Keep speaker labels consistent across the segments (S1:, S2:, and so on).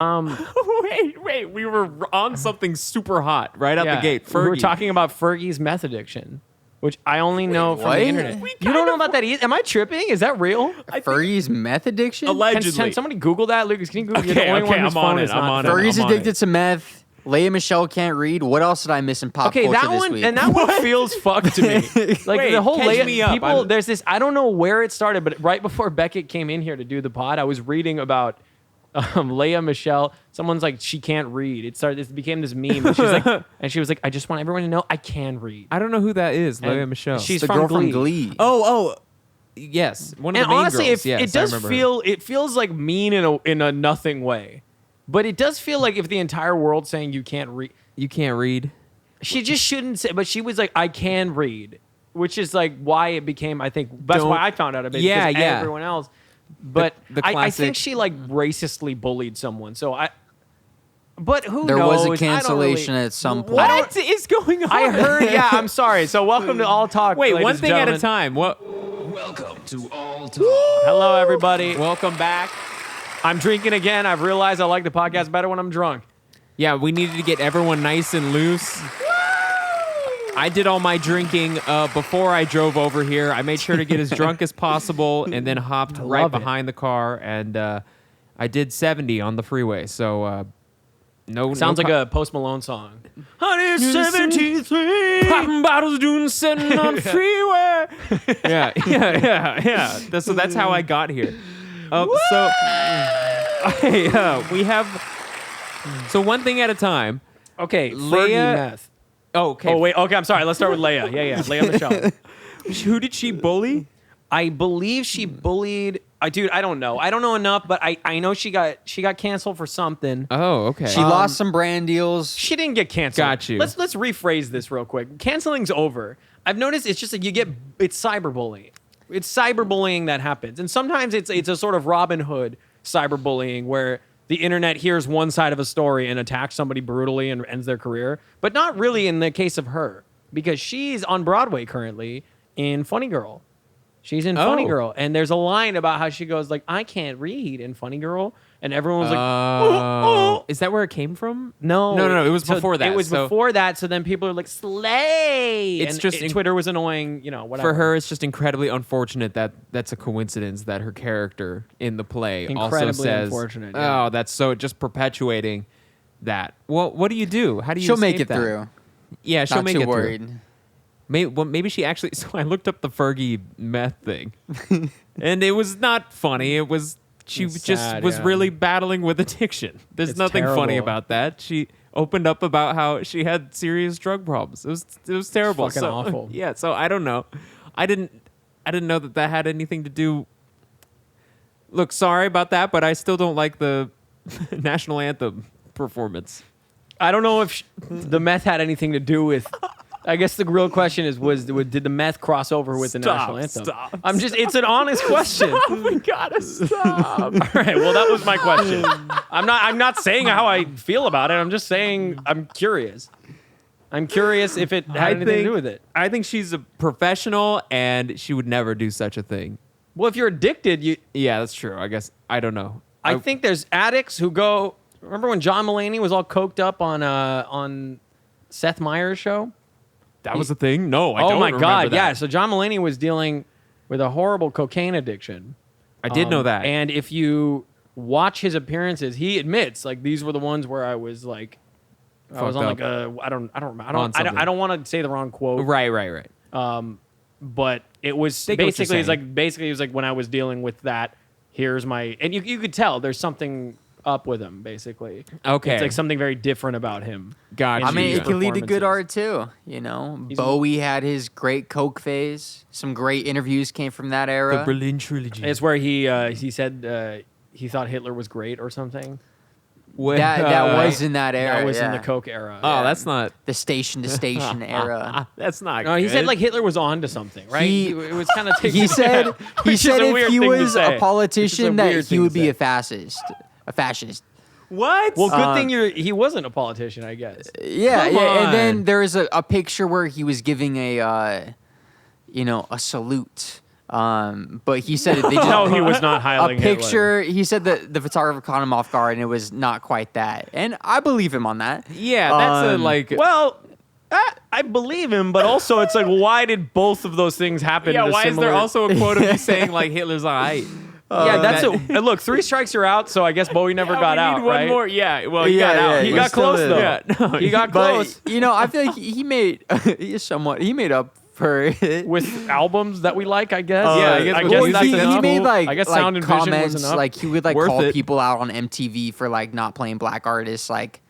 S1: Wait, we were on something super hot right out the gate. Fergie.
S2: We were talking about Fergie's meth addiction, which I only know from the internet. You don't know about that either? Am I tripping? Is that real?
S3: Fergie's meth addiction?
S1: Allegedly.
S2: Can somebody Google that, Lucas? Can you Google?
S1: Okay,
S2: You're the only one whose
S1: I'm on
S2: phone
S1: it.
S2: is
S1: I'm
S2: not-
S1: on it.
S3: Fergie's
S1: I'm on
S3: addicted to meth. Leia Michelle can't read. What else did I miss in pop culture
S2: that
S3: this
S2: one
S3: week?
S2: and that one feels fucked to me. Like
S1: Wait,
S2: the whole
S1: catch me up.
S2: people. There's this. I don't know where it started, but right before Beckett came in here to do the pod, I was reading about Leia Michelle. Someone's like, she can't read. It became this meme. And she was like, I just want everyone to know I can read.
S1: I don't know who that is.
S2: And
S1: Leia Michelle.
S2: she's
S3: the
S2: from
S3: girl
S2: Glee.
S3: from Glee.
S1: Oh, yes. One of
S2: And
S1: the main
S2: honestly,
S1: girls.
S2: it
S1: Yes,
S2: does
S1: I remember her.
S2: it feels like mean in a nothing way, but it does feel like if the entire world's saying you can't read,
S1: You can't read.
S2: she just shouldn't say. But she was like, I can read, which is like why it became. I think that's why I found out about it.
S1: Yeah,
S2: because
S1: yeah.
S2: everyone else. But
S1: The
S2: I
S1: classic-
S2: think she like racistly bullied someone. So I. But who
S3: There
S2: knows?
S3: was
S2: I
S3: a
S2: don't
S3: cancellation
S2: really-
S3: at some point.
S1: What is going on?
S2: I heard. Yeah, I'm sorry. So welcome to All Talk.
S1: Wait,
S2: ladies
S1: one
S2: and
S1: thing at a
S2: gentlemen.
S1: time. What?
S4: Welcome to All Talk.
S2: Hello, everybody.
S1: Welcome back.
S2: I'm drinking again. I've realized I like the podcast better when I'm drunk.
S1: Yeah, we needed to get everyone nice and loose. I did all my drinking before I drove over here. I made sure to get as drunk as possible and then hopped right
S2: love it.
S1: behind the car. And I did 70 on the freeway. So no.
S2: Sounds
S1: no
S2: like a Post Malone song. 173.
S1: popping bottles doing setting on the freeway. Yeah. So that's how I got here. We have. So one thing at a time.
S2: Okay,
S1: Leia-
S2: Fergie meth.
S1: Oh, okay.
S2: Oh wait, okay. I'm sorry. Let's start with Leia. Yeah, Leia Michelle.
S1: Who did she bully?
S2: I believe she bullied. I don't know. I don't know enough, but I know she got canceled for something.
S1: Oh, okay.
S3: She lost some brand deals.
S2: She didn't get canceled.
S1: Got you.
S2: Let's rephrase this real quick. Canceling's over. I've noticed it's just like it's cyberbullying. It's cyberbullying that happens, and sometimes it's a sort of Robin Hood cyberbullying where the internet hears one side of a story and attacks somebody brutally and ends their career, but not really in the case of her because she's on Broadway currently in Funny Girl. She's in Funny Girl, and there's a line about how she goes like, "I can't read" in Funny Girl, and everyone was like, "Oh,
S1: Is that where it came from?
S2: no,
S1: No, it was before that.
S2: It was
S1: So
S2: before that. So then people are like, "Slay!"
S1: It's
S2: and
S1: just
S2: Twitter was annoying, whatever.
S1: For her, it's just incredibly unfortunate that that's a coincidence that her character in the play also
S2: Incredibly
S1: says,
S2: unfortunate, yeah.
S1: "Oh, that's so just perpetuating that." Well, what do you do? How do you?
S3: She'll make
S1: escape
S3: it
S1: that?
S3: through.
S1: Yeah, she'll
S3: Not
S1: make
S3: too
S1: it
S3: worried.
S1: through. Maybe she actually. So I looked up the Fergie meth thing, and it was not funny. It was she
S2: It's
S1: just
S2: sad,
S1: was
S2: yeah.
S1: really battling with addiction. There's
S2: It's
S1: nothing funny
S2: terrible.
S1: about that. She opened up about how she had serious drug problems. It was terrible.
S2: fucking
S1: So,
S2: awful.
S1: Yeah. So I don't know. I didn't know that had anything to do. Look, sorry about that, but I still don't like the national anthem performance.
S2: I don't know if the meth had anything to do with. I guess the real question is, did the meth cross over with the national anthem?
S1: Stop.
S2: It's an honest question.
S1: We gotta stop.
S2: All right, well, that was my question. I'm not saying how I feel about it. I'm just saying I'm curious. I'm curious if it had anything to do with it.
S1: I think she's a professional, and she would never do such a thing.
S2: Well, if you're addicted,
S1: Yeah, that's true. I guess I don't know.
S2: I think there's addicts who go. Remember when John Mulaney was all coked up on Seth Meyers' show?
S1: that was a thing. No, I don't
S2: Oh my
S1: remember
S2: God!
S1: that.
S2: Yeah, so John Mulaney was dealing with a horrible cocaine addiction.
S1: I did know that.
S2: And if you watch his appearances, he admits like these were the ones where I was like, I was on
S1: Fucked
S2: like
S1: up.
S2: I don't
S1: On something.
S2: I don't want to say the wrong quote.
S1: right.
S2: But it was
S1: They get what you're
S2: basically it was like when I was dealing with that. Here's my and you could tell there's something up with him basically.
S1: Okay.
S2: It's like something very different about him.
S1: Gotcha.
S3: I mean,
S1: Yeah.
S3: it can lead to good
S2: Performances.
S3: art too. Bowie had his great coke phase. Some great interviews came from that era.
S1: The Berlin Trilogy.
S2: It's where he said he thought Hitler was great or something.
S3: that was in that era.
S2: That was in
S3: yeah.
S2: the coke era.
S1: Oh, that's not.
S3: The station to station era.
S1: That's not.
S2: No, he
S1: good.
S2: said like Hitler was on to something, right?
S3: He-
S2: It was kind of
S3: He said
S2: Which is a
S3: if
S2: weird
S3: he
S2: thing to
S3: was
S2: say.
S3: a
S2: Which
S3: politician
S2: is a
S3: that
S2: weird
S3: he
S2: thing
S3: would
S2: to
S3: be
S2: say.
S3: a fascist.
S1: What?
S2: Well, good thing he wasn't a politician, I guess.
S3: Yeah,
S1: Come
S3: yeah. And then
S1: on.
S3: there is a picture where he was giving a salute But he said they just
S2: No, he was not
S3: a
S2: highlighting Hitler.
S3: picture. He said that the photographer caught him off guard, and it was not quite that. And I believe him on that.
S1: Yeah, that's
S3: Um,
S2: Well, I believe him, but also it's like, why did both of those things happen?
S1: yeah.
S2: at a
S1: Why is there
S2: similar-
S1: also a quote of you saying like Hitler's alright?
S2: Yeah, that's it. Look, 3 strikes you're out, so I guess Bowie never
S1: Yeah,
S2: got
S1: we
S2: out,
S1: need one
S2: right?
S1: more. Yeah, well, he got
S3: Yeah,
S1: out.
S3: yeah,
S2: He
S3: He
S2: got
S3: still
S2: close
S3: is.
S2: though.
S1: Yeah, no,
S2: he got
S3: But
S2: close
S3: I feel like he made he made up for it.
S2: with albums that we like. I guess.
S1: Yeah, I guess
S2: I
S1: with
S2: guess
S1: music
S2: that's
S3: he,
S1: and
S2: enough.
S3: he made like
S2: I guess
S3: like
S2: Sound and Vision
S3: comments
S2: was enough.
S3: like he would like
S1: Worth
S3: call
S1: it.
S3: people out on MTV for like not playing black artists like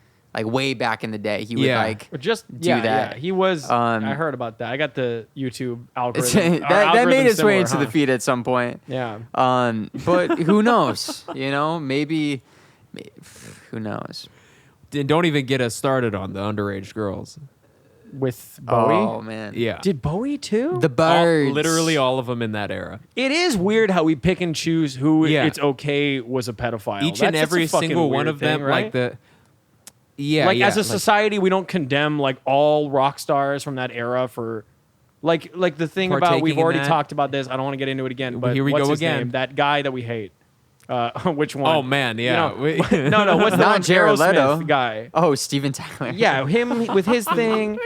S3: way back in the day. He would
S1: Yeah.
S3: like
S2: But just
S3: do
S2: yeah,
S3: that.
S2: Yeah. He was.
S3: Um,
S2: I heard about that. I got the YouTube
S3: it's,
S2: algorithm.
S3: that made its way into
S2: similar,
S3: the feed at some point.
S2: Yeah.
S3: But who knows? Maybe who knows?
S1: Don't even get us started on the underage girls.
S2: With Bowie.
S3: Oh man.
S1: Yeah,
S2: Did Bowie too?
S3: The birds.
S1: literally all of them in that era.
S2: It is weird how we pick and choose who
S1: Yeah.
S2: it's okay was a pedophile.
S1: Each
S2: That's
S1: and
S2: just a
S1: every
S2: fucking
S1: single one
S2: weird
S1: of them,
S2: thing, right?
S1: like the. Yeah,
S2: like
S1: yeah,
S2: as a
S1: like-
S2: society, we don't condemn like all rock stars from that era for like the thing about
S1: Partaking
S2: we've
S1: in
S2: already
S1: that.
S2: talked about this. I don't want to get into it again, but
S1: Here we
S2: what's
S1: go
S2: his
S1: again.
S2: name? That guy that we hate. Which one?
S1: Oh man, yeah.
S2: You know, no, what's the
S3: Not
S2: one?
S3: Jared
S2: Aerosmith
S3: Leto.
S2: guy.
S3: Oh, Steven Tyler.
S2: Yeah, him with his thing.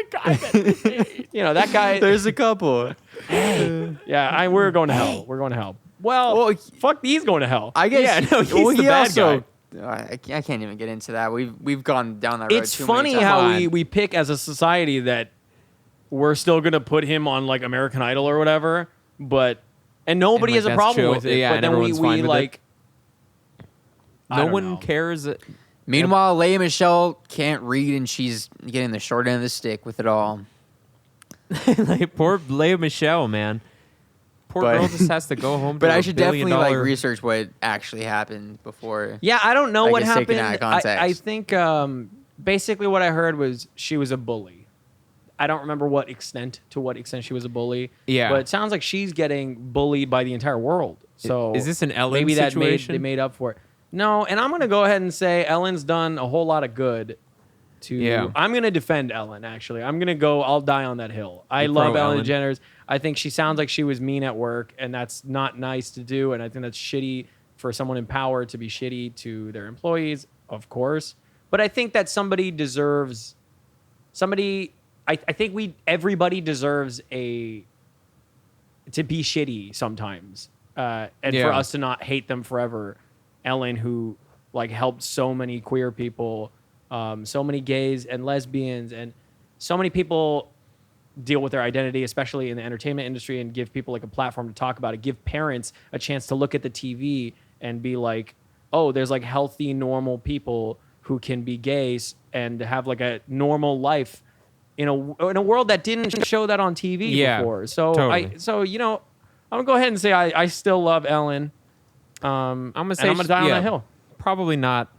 S2: You know that guy.
S3: There's a couple.
S2: Yeah, we're going to hell. We're going to hell. Well, fuck these going to hell.
S3: I guess.
S1: Yeah, no, he's
S3: well,
S1: the
S3: he
S1: bad
S3: also. I can't even get into that. We've gone down that road.
S2: It's
S3: too
S2: funny
S3: many
S2: how
S3: times.
S2: we pick as a society that we're still gonna put him on like American Idol or whatever, and nobody
S1: like,
S2: has a
S1: that's
S2: problem
S1: chill.
S2: with it.
S1: Yeah,
S2: but
S1: and
S2: then we
S1: everyone's fine with it.
S2: like. I
S1: no
S2: don't
S1: one
S2: know.
S1: cares.
S3: Meanwhile, Leia Michelle can't read, and she's getting the short end of the stick with it all.
S1: Like poor Leia Michelle, man. Poor
S3: But-
S1: girl just has to go home.
S3: But
S1: to
S3: I
S1: a
S3: should
S1: $1 billion
S3: definitely like research what actually happened before.
S2: Yeah, I don't know
S3: I
S2: what
S3: guess taken
S2: happened.
S3: out of context.
S2: I think basically what I heard was she was a bully. I don't remember to what extent she was a bully.
S1: Yeah.
S2: but it sounds like she's getting bullied by the entire world. So
S1: Is this an Ellen
S2: maybe
S1: situation?
S2: they made up for it. No, and I'm gonna go ahead and say Ellen's done a whole lot of good.
S1: Yeah.
S2: I'm gonna defend Ellen. Actually, I'll die on that hill. I
S1: You're
S2: love
S1: pro
S2: Ellen
S1: Ellen.
S2: DeGeneres. I think she sounds like she was mean at work, and that's not nice to do. And I think that's shitty for someone in power to be shitty to their employees, of course. But I think that somebody deserves somebody. I think everybody deserves to be shitty sometimes, and
S1: Yeah.
S2: for us to not hate them forever. Ellen, who like helped so many queer people, so many gays and lesbians, and so many people deal with their identity, especially in the entertainment industry, and give people like a platform to talk about it. Give parents a chance to look at the TV and be like, oh, there's like healthy, normal people who can be gays and have like a normal life in a world that didn't show that on TV
S1: Yeah,
S2: before. So
S1: totally.
S2: I'm gonna go ahead and say I still love Ellen.
S1: I'm gonna
S2: and
S1: say
S2: I'm gonna die on that hill.
S1: Probably not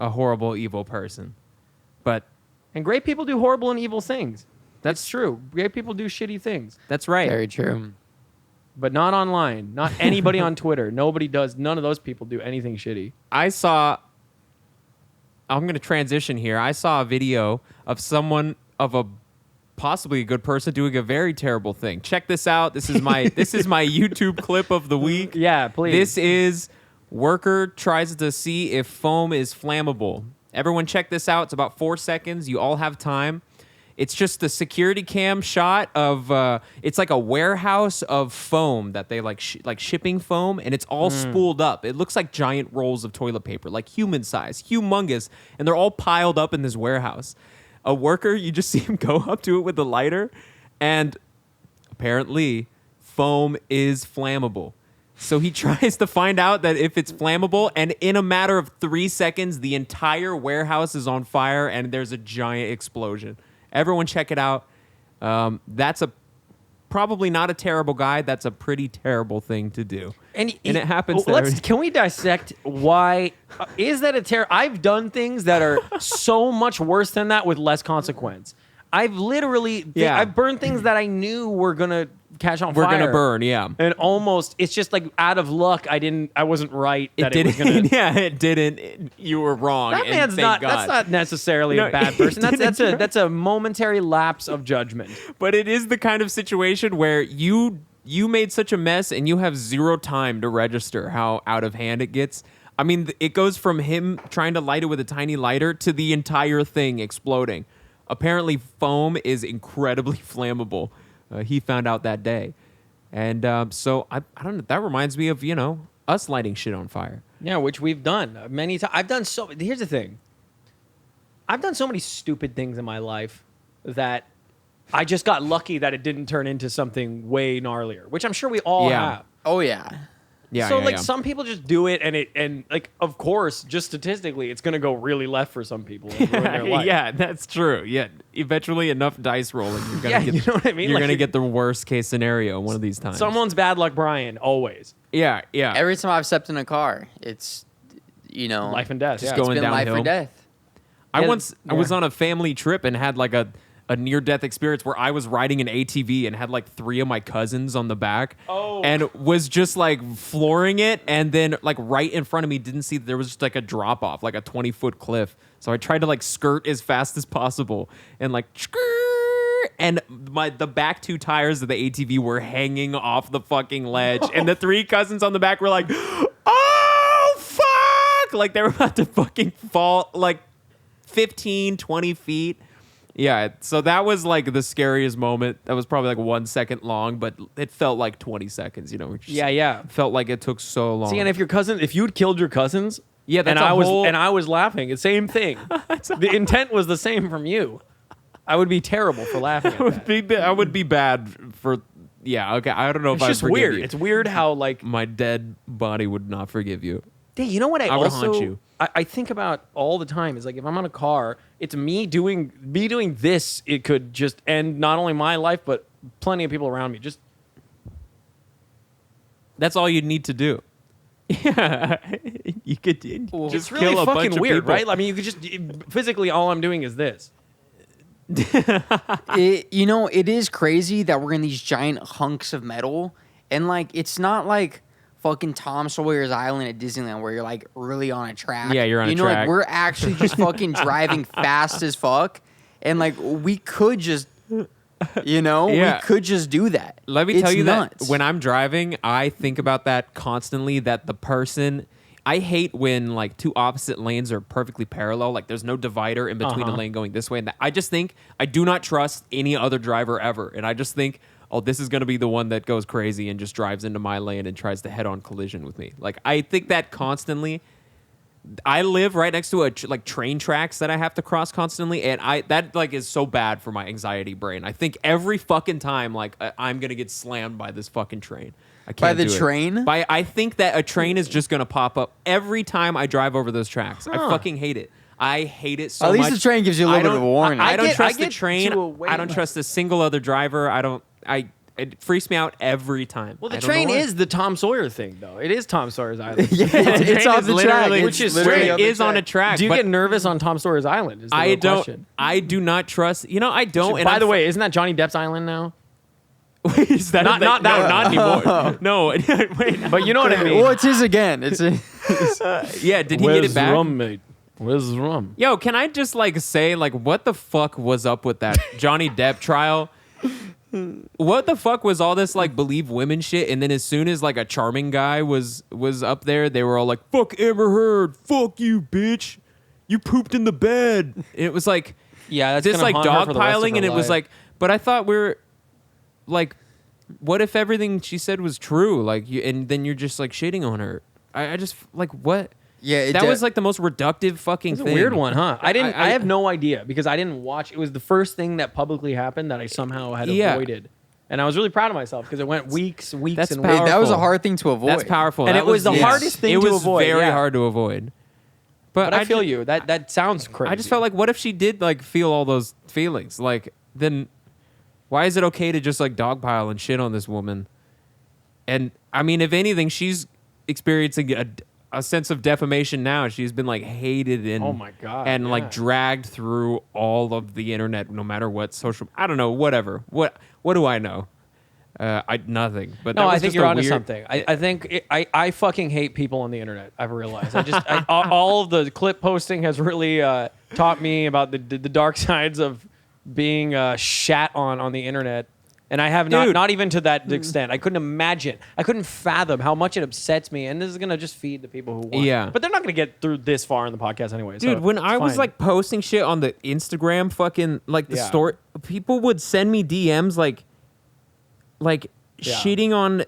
S1: a horrible, evil person, but
S2: And great people do horrible and evil things. That's true. Great people do shitty things,
S1: that's right.
S3: Very true.
S2: but not online. Not anybody on Twitter. Nobody does. None of those people do anything shitty.
S1: I'm going to transition here. I saw a video of someone of a possibly a good person doing a very terrible thing. Check this out. This is my YouTube clip of the week.
S2: Yeah, please.
S1: This is worker tries to see if foam is flammable. Everyone check this out. It's about 4 seconds. You all have time. It's just the security cam shot of it's like a warehouse of foam that they like shipping foam, and it's all spooled up. It looks like giant rolls of toilet paper, like human size, humongous, and they're all piled up in this warehouse. A worker, you just see him go up to it with a lighter, and apparently foam is flammable. So he tries to find out that if it's flammable, and in a matter of 3 seconds, the entire warehouse is on fire and there's a giant explosion. Everyone check it out. That's probably not a terrible guy. That's a pretty terrible thing to do. And it happens to every-
S2: Can we dissect why? Is that a terror? I've done things that are so much worse than that with less consequence. I've literally,
S1: Yeah.
S2: I've burned things that I knew were gonna catch on
S1: We're
S2: fire.
S1: going to burn, yeah.
S2: And almost, it's just like out of luck. I wasn't right
S1: It
S2: that it was
S1: didn't.
S2: gonna.
S1: Yeah, it didn't. You were wrong.
S2: That
S1: and
S2: man's
S1: thank
S2: not.
S1: God.
S2: That's not necessarily
S1: No,
S2: a bad
S1: he
S2: person. That's
S1: didn't.
S2: a momentary lapse of judgment.
S1: But it is the kind of situation where you you made such a mess and you have zero time to register how out of hand it gets. I mean, it goes from him trying to light it with a tiny lighter to the entire thing exploding. Apparently, foam is incredibly flammable. He found out that day. And so, I don't know. That reminds me of, us lighting shit on fire.
S2: Yeah, which we've done many times. Here's the thing. I've done so many stupid things in my life that I just got lucky that it didn't turn into something way gnarlier, which I'm sure we all have.
S3: Oh yeah.
S1: Yeah.
S2: So
S1: yeah.
S2: some people just do it, and of course, just statistically, it's gonna go really left for some people. And ruin their life.
S1: Yeah, that's true. Yeah, eventually enough dice rolling, you're gonna get,
S2: you know what I mean.
S1: You're
S2: Like,
S1: gonna get the worst case scenario one of these times.
S2: Someone's bad luck, Brian. Always
S1: Yeah.
S3: Every time I've stepped in a car, it's
S2: life and death.
S1: Just
S2: Yeah.
S1: going
S3: it's been life
S1: downhill.
S3: or death.
S1: I
S2: Yeah,
S1: was on a family trip and had like a near-death experience where I was riding an ATV and had like 3 of my cousins on the back and was just like flooring it, and then like right in front of me didn't see that there was just like a drop-off, like a 20-foot cliff. So I tried to like skirt as fast as possible and like and the back 2 tires of the ATV were hanging off the fucking ledge and the 3 cousins on the back were like, oh fuck, like they were about to fucking fall like 15, 20 feet. Yeah, so that was like the scariest moment. That was probably like 1 second long, but it felt like 20 seconds,
S2: Yeah.
S1: Felt like it took so long.
S2: See, and if you'd killed your cousins,
S1: Yeah, that's
S2: and
S1: a whole-
S2: I was laughing, the same thing. The intent was the same from you. I would be terrible for laughing at that.
S1: I would be bad for, yeah, okay, I don't know
S2: It's
S1: if I'd
S2: just
S1: forgive
S2: weird.
S1: you.
S2: It's weird how like.
S1: My dead body would not forgive you.
S2: Hey, you know what I
S1: I would
S2: also
S1: haunt you.
S2: I think about all the time is like if I'm on a car, it's me doing this. It could just end not only my life but plenty of people around me. Just
S1: That's all you'd need to do. Yeah, you could just
S2: it's really
S1: kill a bunch
S2: fucking
S1: of
S2: weird,
S1: people.
S2: right? I mean, you could just physically all I'm doing is this.
S3: It is crazy that we're in these giant hunks of metal, and like it's not like fucking Tom Sawyer's Island at Disneyland where you're like really on a track.
S1: Yeah, you're on a
S3: Like
S1: track.
S3: we're actually just fucking driving fast as fuck, and like we could just,
S1: Yeah.
S3: we could just do that.
S1: Let me
S3: It's
S1: tell you
S3: nuts.
S1: that when I'm driving, I think about that constantly, that the person... I hate when like 2 opposite lanes are perfectly parallel. Like there's no divider in between a lane going this way and that. I just think I do not trust any other driver ever. And I just think, oh, this is going to be the one that goes crazy and just drives into my lane and tries to head-on collision with me. Like I think that constantly. I live right next to like train tracks that I have to cross constantly, and that like is so bad for my anxiety brain. I think every fucking time like I'm gonna get slammed by this fucking train. I can't
S3: By the
S1: do it.
S3: train?
S1: I think that a train is just gonna pop up every time I drive over those tracks. I fucking hate it. I hate it so
S3: At
S1: much.
S3: least the train gives you a little bit of a warning.
S1: I don't
S2: I
S1: trust the
S2: get
S1: train.
S2: to a way
S1: I don't trust a single other driver. It freaks me out every time.
S2: Well, the
S1: I don't know
S2: train
S1: why.
S2: is the Tom Sawyer thing, though. It is Tom Sawyer's Island.
S3: Yeah,
S1: The
S3: it's
S1: train
S3: off
S1: is
S3: the track.
S1: literally-
S2: Which is
S3: literally
S2: straight
S3: off the
S1: is on a track.
S2: Do you
S1: but
S2: get nervous on Tom Sawyer's Island? Is the
S1: I
S2: real
S1: don't.
S2: question.
S1: I do not trust. I don't.
S2: By the way, isn't that Johnny Depp's island now?
S1: is that
S2: Not that
S1: not anymore. No, wait.
S2: But you know what I mean.
S3: Well, it's his again. It's
S1: Yeah, did he get it back?
S2: mate? Where's the rum?
S1: Yo, can I just like say like what the fuck was up with that Johnny Depp trial? What the fuck was all this like believe women shit? And then as soon as like a charming guy was up there, they were all like, "Fuck Amber Heard, fuck you, bitch, you pooped in the bed." And it was like,
S2: Yeah, that's
S1: this
S2: gonna
S1: like
S2: haunt her for the rest of
S1: dogpiling,
S2: her
S1: and it was
S2: life.
S1: like, but I thought we were like, what if everything she said was true? Like, and then you're just like shitting on her. I just like what?
S3: yeah.
S1: That was like the most reductive fucking
S2: It's a
S1: thing.
S2: weird one, huh? I
S1: I
S2: have no idea because I didn't watch. It was the first thing that publicly happened that I somehow had
S1: Yeah.
S2: avoided, and I was really proud of myself because it went weeks,
S1: That's
S2: and
S1: powerful.
S2: weeks.
S3: that was a hard thing to avoid.
S1: That's powerful.
S2: And
S1: That
S2: it was the
S1: yes.
S2: hardest thing
S1: it
S2: to
S1: was
S2: avoid,
S1: very
S2: yeah.
S1: hard to avoid.
S2: But I feel
S1: ju-
S2: you. That sounds crazy.
S1: I just felt like, what if she did like feel all those feelings? Like, then why is it okay to just like dogpile and shit on this woman? And I mean, if anything, she's experiencing a sense of defamation now. She's been like hated and
S2: Oh my God,
S1: and
S2: yeah.
S1: like dragged through all of the internet, no matter what social. I don't know, whatever. What do I know? Nothing. But
S2: No,
S1: that was
S2: I think
S1: just
S2: you're
S1: a
S2: onto
S1: weird-
S2: something. I think I fucking hate people on the internet. I've realized. All of the clip posting has really taught me about the dark sides of being shat on the internet. And I have not,
S1: Dude.
S2: not even to that extent. I couldn't imagine. I couldn't fathom how much it upsets me. And this is going to just feed the people who want.
S1: Yeah.
S2: But they're not going to get through this far in the podcast anyway.
S1: Dude,
S2: so
S1: when
S2: it's
S1: I was
S2: fine.
S1: like posting shit on the Instagram, fucking like the
S2: Yeah.
S1: story, people would send me DMs like
S2: Yeah.
S1: shitting on,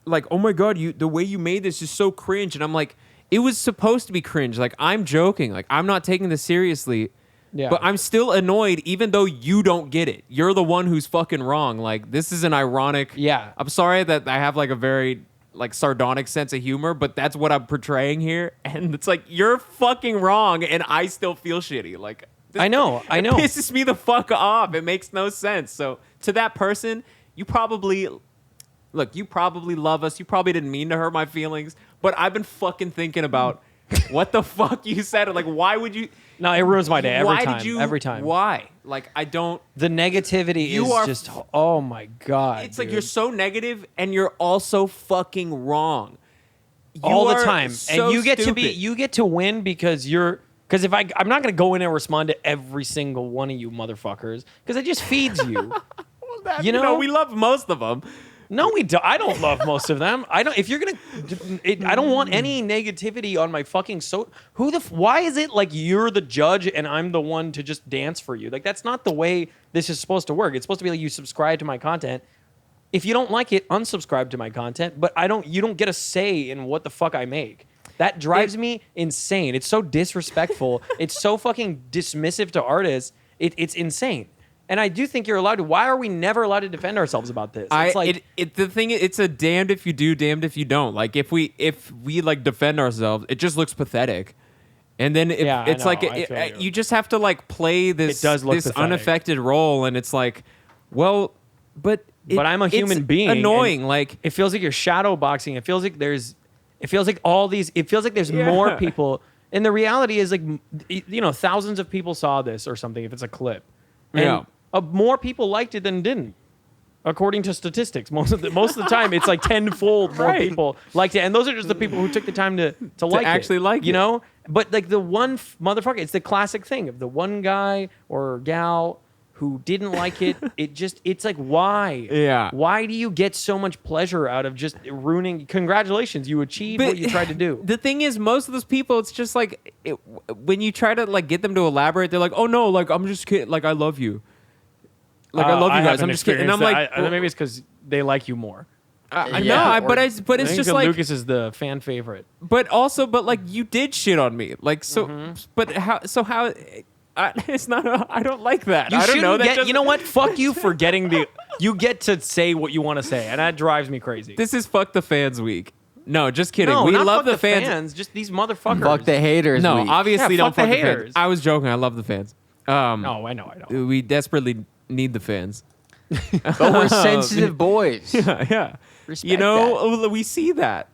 S1: like, oh my god, the way you made this is so cringe, and I'm like, it was supposed to be cringe. Like, I'm joking. Like, I'm not taking this seriously.
S2: Yeah.
S1: But I'm still annoyed, even though you don't get it. You're the one who's fucking wrong. Like, this is an ironic.
S2: Yeah.
S1: I'm sorry that I have like a very like sardonic sense of humor, but that's what I'm portraying here. And it's like, you're fucking wrong, and I still feel shitty. Like,
S2: I know.
S1: it pisses me the fuck off. It makes no sense. So to that person, you probably love us. You probably didn't mean to hurt my feelings, but I've been fucking thinking about what the fuck you said. Like, why would you?
S2: No, it ruins my day every
S1: Why
S2: time.
S1: did you?
S2: Every time.
S1: Why? Like, I don't.
S2: The negativity
S1: You
S2: is
S1: are
S2: just, oh my God.
S1: It's like
S2: dude.
S1: you're so negative, and you're also fucking wrong. You
S2: all the
S1: are
S2: time.
S1: so
S2: And you get
S1: stupid.
S2: to win because if I'm not going to go in and respond to every single one of you motherfuckers because it just feeds you.
S1: You know, we love most of them.
S2: No, we don't. I don't love most of them. I don't. If you're gonna, I don't want any negativity on my fucking why is it like you're the judge and I'm the one to just dance for you? Like, that's not the way this is supposed to work. It's supposed to be like you subscribe to my content. If you don't like it, unsubscribe to my content. But you don't get a say in what the fuck I make. That drives me insane. It's so disrespectful. It's so fucking dismissive to artists. It's insane. And I do think you're allowed to. Why are we never allowed to defend ourselves about this?
S1: The thing is, it's a damned if you do, damned if you don't. Like, if we like defend ourselves, it just looks pathetic. And then it's
S2: I
S1: like
S2: know, I feel you.
S1: you just have to like play this
S2: It does look
S1: this
S2: pathetic.
S1: unaffected role, and it's like, well, but
S2: I'm a human
S1: it's
S2: being.
S1: Annoying,
S2: and
S1: like
S2: it feels like you're shadow boxing. It feels like there's
S1: Yeah.
S2: more people. And the reality is, like, thousands of people saw this or something if it's a clip. And
S1: Yeah.
S2: more people liked it than didn't. According to statistics, most of the time it's like tenfold more
S1: Right.
S2: people liked it, and those are just the people who took the time to like
S1: actually
S2: it,
S1: like
S2: you
S1: it.
S2: know. But like the one motherfucker, it's the classic thing of the one guy or gal who didn't like it. It's like, why?
S1: Yeah.
S2: Why do you get so much pleasure out of just ruining? Congratulations, you achieved what you tried to do.
S1: The thing is, most of those people, it's just like when you try to like get them to elaborate, they're like, "Oh no, like I'm just kidding. Like I love you. Like I love you guys. I'm just kidding." And I'm like,
S2: maybe it's because they like you more.
S3: Yeah,
S1: but
S3: or-
S1: it's
S2: I think
S1: just
S2: that
S1: like,
S2: Lucas is the fan favorite.
S1: but like you did shit on me, like so.
S2: Mm-hmm.
S1: But how? It's not. I don't like that. I don't
S2: shouldn't
S1: know.
S2: you know what? Fuck you for getting the. You get to say what you want to say, and that drives me crazy.
S1: This is fuck the fans week. No, just kidding.
S2: No,
S1: we
S2: not
S1: love
S2: fuck
S1: the fans.
S2: Just these motherfuckers.
S3: Fuck the haters.
S1: No,
S3: week.
S1: obviously
S2: Yeah,
S1: don't
S2: fuck
S1: fuck
S2: the
S1: the fans.
S2: haters.
S1: I was joking. I love the fans.
S2: No, I know. I don't.
S1: We desperately need the fans.
S3: But we're sensitive boys.
S1: Yeah.
S3: Respect
S1: You know, we see that.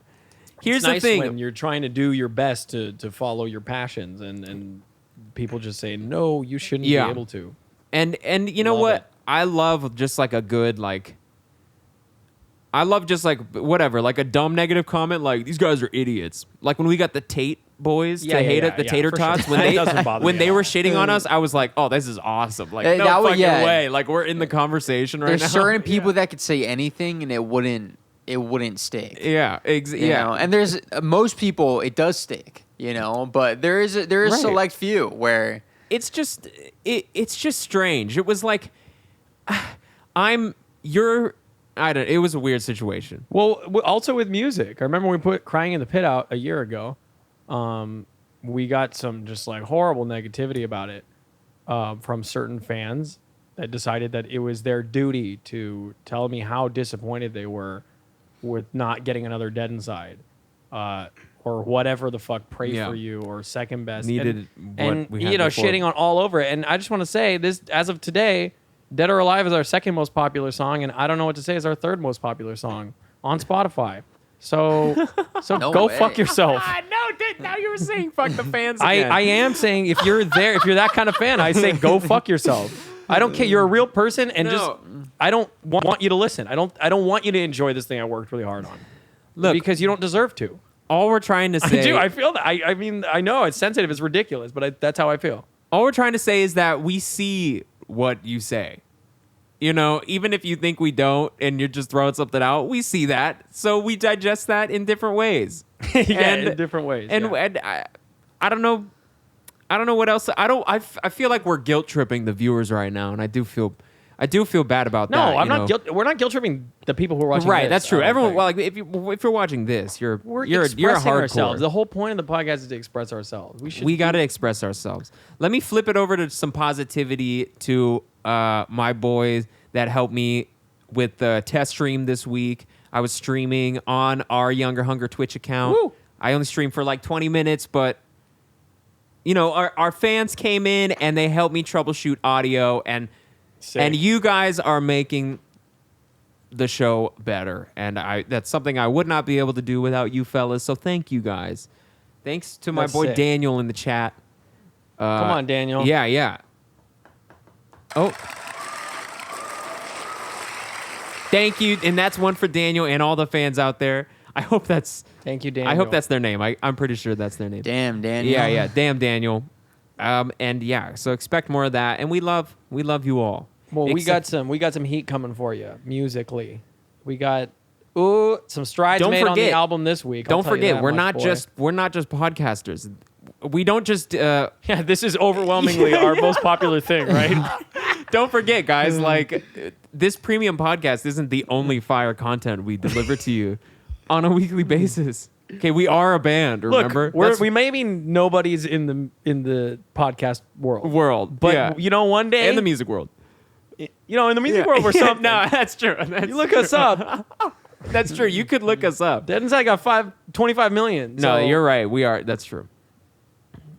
S1: Here's
S2: It's nice
S1: the thing.
S2: when you're trying to do your best to follow your passions, and people just say no, you shouldn't
S1: Yeah.
S2: be able to.
S1: And you know
S2: Love
S1: what?
S2: it.
S1: I love just like a good like. I love just like whatever, like a dumb negative comment, like these guys are idiots. Like when we got the Tate boys
S2: Yeah,
S1: to
S2: yeah,
S1: hate
S2: yeah,
S1: it, the
S2: yeah,
S1: tater
S2: for sure.
S1: tots when
S2: That
S1: they
S2: doesn't bother
S1: when
S2: me
S1: they
S2: at
S1: were
S2: all.
S1: shitting on us, I was like, oh, this is awesome. Like no
S3: that was-
S1: fucking
S3: yeah.
S1: way. Like we're in the conversation right
S3: There's
S1: now.
S3: certain people that could say anything and it wouldn't stick.
S1: Yeah,
S3: You
S1: yeah.
S3: know? And there's most people it does stick, you know, but there is
S1: Right.
S3: select few where
S1: It's just strange. It was like it was a weird situation.
S2: Well, also with music, I remember when we put "Crying in the Pit" out a year ago. We got some just like horrible negativity about it from certain fans that decided that it was their duty to tell me how disappointed they were with not getting another Dead Inside, or whatever the fuck, Pray
S1: Yeah.
S2: for You or Second Best.
S1: Needed
S2: and
S1: what we had before.
S2: shitting on all over it. And I just want to say this: as of today, "Dead or Alive" is our second most popular song, and "I Don't Know What to Say" is our third most popular song on Spotify. So
S3: No
S2: go
S3: way.
S2: fuck yourself.
S1: Now you were saying fuck the fans
S2: I
S1: again.
S2: am saying if you're that kind of fan, I say go fuck yourself. I don't care. You're a real person, and
S1: No.
S2: I don't want you to listen. I don't want you to enjoy this thing I worked really hard on.
S1: Look,
S2: Because you don't deserve to.
S1: all we're trying to say.
S2: I do. I feel that. I mean, I know it's sensitive. It's ridiculous, but that's how I feel.
S1: all we're trying to say is that we see what you say. You know, even if you think we don't and you're just throwing something out, we see that. So we digest that in different ways.
S2: In different ways.
S1: And,
S2: yeah.
S1: and I don't know. I don't know what else. I feel like we're guilt tripping the viewers right now, and I do feel bad about
S2: No,
S1: that.
S2: I'm not guilt. We're not guilt tripping the people who are watching.
S1: Right,
S2: this,
S1: that's true.
S2: I don't
S1: Everyone,
S2: think.
S1: well, like if you're watching this, you're
S2: expressing
S1: a hardcore.
S2: ourselves. The whole point of the podcast is to express ourselves.
S1: We got to express ourselves. Let me flip it over to some positivity to my boys that helped me with the test stream this week. I was streaming on our Younger Hunger Twitch account.
S2: Woo.
S1: I only streamed for like 20 minutes, but you know, our fans came in and they helped me troubleshoot audio, and you guys are making the show better. And that's something I would not be able to do without you fellas. So thank you guys. Thanks to my
S2: That's
S1: boy
S2: sick.
S1: Daniel in the chat.
S2: Come on, Daniel.
S1: Yeah. Oh. Thank you. And that's one for Daniel and all the fans out there. I hope that's
S2: Thank you, Daniel.
S1: I hope that's their name. I'm pretty sure that's their name.
S3: Damn, Daniel.
S1: Yeah. Damn, Daniel. And yeah, so expect more of that. And we love you all.
S2: Well, we got some heat coming for you musically. We got some strides
S1: Don't
S2: made on the
S1: forget-
S2: album this week. I'll
S1: Don't
S2: tell you
S1: forget,
S2: that
S1: we're
S2: much,
S1: not
S2: boy.
S1: just podcasters. We don't just
S2: Yeah, this is overwhelmingly our most popular thing, right?
S1: don't forget, guys, like this premium podcast isn't the only fire content we deliver to you on a weekly basis. Okay, we are a band, remember?
S2: Look, we may be nobodies in the podcast world,
S1: but
S2: but you know, one day
S1: and the music world.
S2: in the music world, we're something.
S1: No, that's true.
S2: You look us up.
S1: That's true. You could look us up.
S2: Dead Inside got 25 million.
S1: No,
S2: so
S1: you're right. We are. That's true.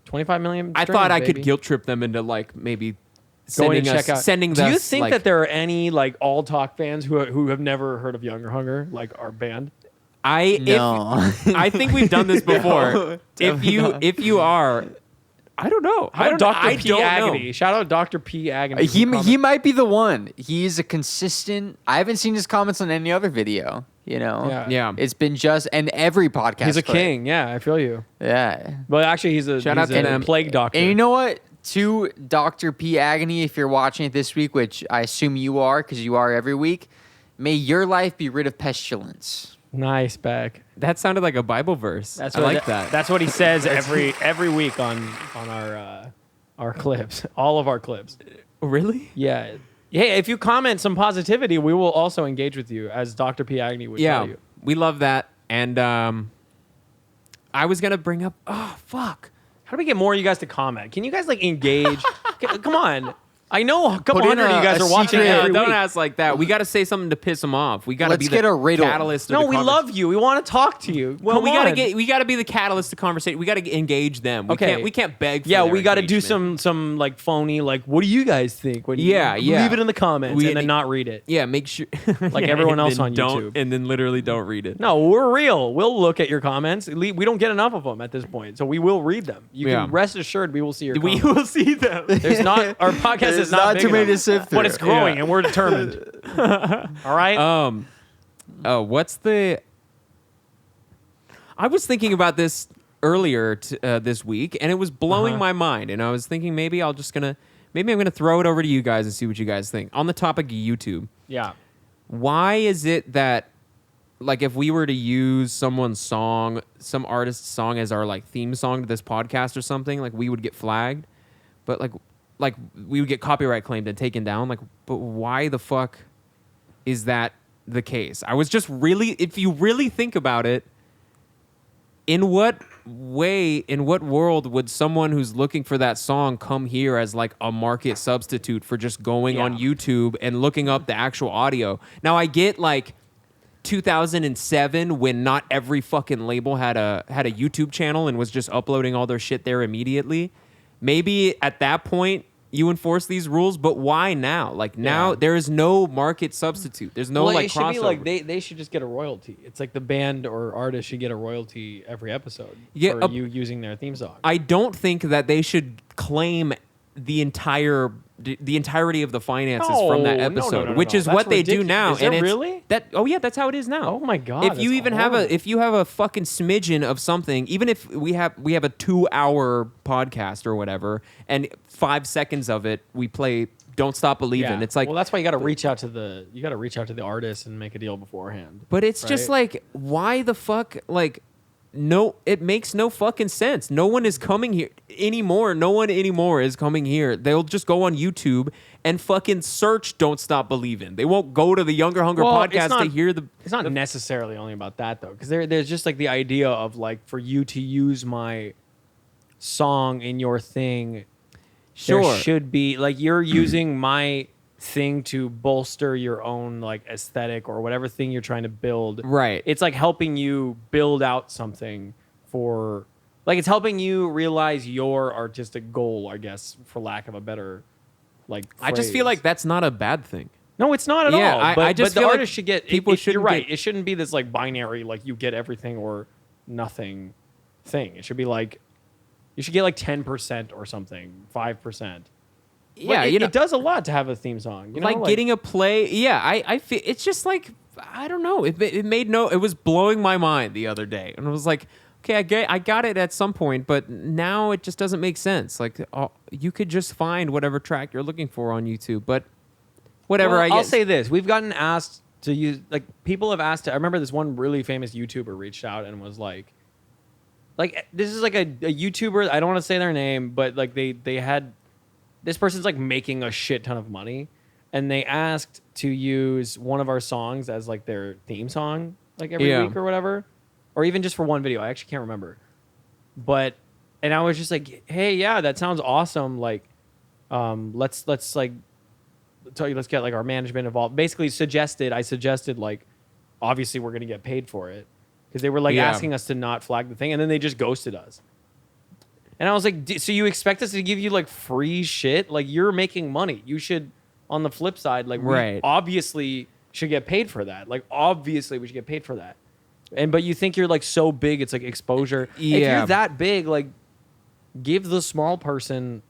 S2: 25 million.
S1: I
S2: streams,
S1: thought I
S2: baby.
S1: could guilt trip them into like maybe
S2: Going
S1: sending
S2: to check out.
S1: sending
S2: Do you
S1: us,
S2: think
S1: like,
S2: that there are any like all talk fans who have never heard of Younger Hunger, like our band?
S3: No.
S1: I think we've done this before.
S3: No,
S1: if you are, I don't know.
S2: How about Dr. P.
S1: don't know.
S2: Agony? Shout out Dr. P. Agony.
S3: He might be the one. He's a consistent. I haven't seen his comments on any other video. You know.
S1: Yeah.
S3: It's been just and every podcast.
S2: He's a
S3: clip.
S2: king. Yeah, I feel you.
S3: Yeah.
S2: But actually, he's
S1: Shout out to
S2: a
S1: them.
S2: plague doctor.
S3: And you know what? To Dr. P. Agony, if you're watching it this week, which I assume you are because you are every week, may your life be rid of pestilence.
S2: Nice back.
S1: That sounded like a Bible verse. I like that.
S2: That's what he says every week on our clips, all of our clips.
S1: Really?
S2: Yeah. Hey, if you comment some positivity, we will also engage with you, as Dr. P. Agony would tell you.
S1: We love that. And I was gonna bring up. Oh fuck.
S2: How do we get more of you guys to comment? Can you guys like engage? Come on. I know a couple
S3: Put in
S2: hundred of you guys
S3: a
S2: are watching
S3: secret-
S2: every
S1: Don't
S2: week.
S1: ask like that. We got to say something to piss them off. We got to
S3: Let's
S1: be
S3: get
S1: the
S3: a riddle.
S1: catalyst. of
S2: No,
S1: the
S2: we love you. We want to talk to you.
S1: Well,
S2: Come
S1: we gotta
S2: on.
S1: we gotta be the catalyst to conversation. We gotta engage them.
S2: Okay.
S1: We can't beg. For
S2: Yeah,
S1: their
S2: we got to do
S1: engagement.
S2: some like phony like, what do you guys think? When
S1: Yeah,
S2: you
S1: yeah.
S2: leave it in the comments
S1: We-
S2: and then not read it.
S1: Yeah, make sure
S2: Like everyone
S1: and
S2: else
S1: then
S2: on
S1: don't,
S2: YouTube.
S1: and then literally don't read it.
S2: No, we're real. We'll look at your comments. We don't get enough of them at this point, so we will read them. You
S1: Yeah.
S2: can rest assured we will see your
S1: We
S2: comments.
S1: will see them.
S2: There's not our podcast
S3: There's
S2: is not big
S3: too many
S2: enough,
S3: to sift through.
S2: but it's growing
S1: Yeah.
S2: and we're determined. All right.
S1: What's the? I was thinking about this earlier this week, and it was blowing my mind. And I was thinking maybe I'm gonna throw it over to you guys and see what you guys think on the topic of YouTube.
S2: Yeah.
S1: Why is it that, like, if we were to use someone's song, some artist's song as our like theme song to this podcast or something, like we would get flagged, but like we would get copyright claimed and taken down. Like, but why the fuck is that the case? I was just really, if you really think about it, in what world would someone who's looking for that song come here as like a market substitute for just going on YouTube and looking up the actual audio? Now I get like 2007 when not every fucking label had a YouTube channel and was just uploading all their shit there immediately. Maybe at that point you enforce these rules, but why now? Like now there is no market substitute. There's no like
S2: it should
S1: crossover.
S2: be like they should just get a royalty. It's like the band or artist should get a royalty every episode
S1: Yeah,
S2: for you using their theme song.
S1: I don't think that they should claim the entire the entirety of the finances from that
S2: No,
S1: episode, which is
S2: That's
S1: what they do
S2: ridiculous.
S1: now.
S2: Is it
S1: and it's,
S2: really?
S1: Oh yeah, that's how it is now.
S2: Oh my God,
S1: If you
S2: that's
S1: even
S2: horrible.
S1: if you have a fucking smidgen of something, even if we have a 2-hour podcast or whatever, and 5 seconds of it we play "Don't Stop Believing," it's like,
S2: well, that's why you got to reach out to the artist and make a deal beforehand.
S1: but it's just
S2: right?
S1: like, why the fuck, like. No, it makes no fucking sense. No one is coming here anymore. No one anymore is coming here. They'll just go on YouTube and fucking search "Don't Stop Believing." They won't go to the Younger Hunger
S2: Well, it's
S1: podcast
S2: not-
S1: to hear the.
S2: It's not necessarily only about that though, because there's just like the idea of like for you to use my song in your thing.
S1: Sure.
S2: There should be like you're using my thing to bolster your own like aesthetic or whatever thing you're trying to build.
S1: Right.
S2: It's like helping you build out something for like it's helping you realize your artistic goal, I guess, for lack of a better like
S1: I just feel
S2: phrase.
S1: like that's not a bad thing.
S2: No, it's not at
S1: Yeah,
S2: all.
S1: I
S2: But,
S1: just
S2: but the
S1: feel like
S2: artist should get
S1: people
S2: You're
S1: shouldn't
S2: right.
S1: get-
S2: It shouldn't be this like binary, like you get everything or nothing thing. It should be like you should get like 10% or something, 5%.
S1: Yeah,
S2: it,
S1: you know,
S2: it does a lot to have a theme song. You know,
S1: like getting a play. Yeah, I feel it's just like, I don't know. It made no. It was blowing my mind the other day, and I was like, okay, I got it at some point, but now it just doesn't make sense. Like, you could just find whatever track you're looking for on YouTube, but whatever.
S2: Well,
S1: I guess.
S2: I'll say this: we've gotten asked to use like people have asked. I remember this one really famous YouTuber reached out and was like this is like a YouTuber. I don't want to say their name, but like they had this person's like making a shit ton of money, and they asked to use one of our songs as like their theme song, like every
S1: Yeah.
S2: week or whatever, or even just for one video. I actually can't remember, and I was just like, hey, yeah, that sounds awesome. Like, let's like tell you, let's get like our management involved. Basically, I suggested like, obviously we're gonna get paid for it because they were like
S1: Yeah.
S2: asking us to not flag the thing, and then they just ghosted us. And I was like, so you expect us to give you like free shit? Like you're making money. You should, on the flip side, like we
S1: Right.
S2: obviously should get paid for that. Like obviously we should get paid for that. But you think you're like so big, it's like exposure. If
S1: Yeah.
S2: you're that big, like give the small person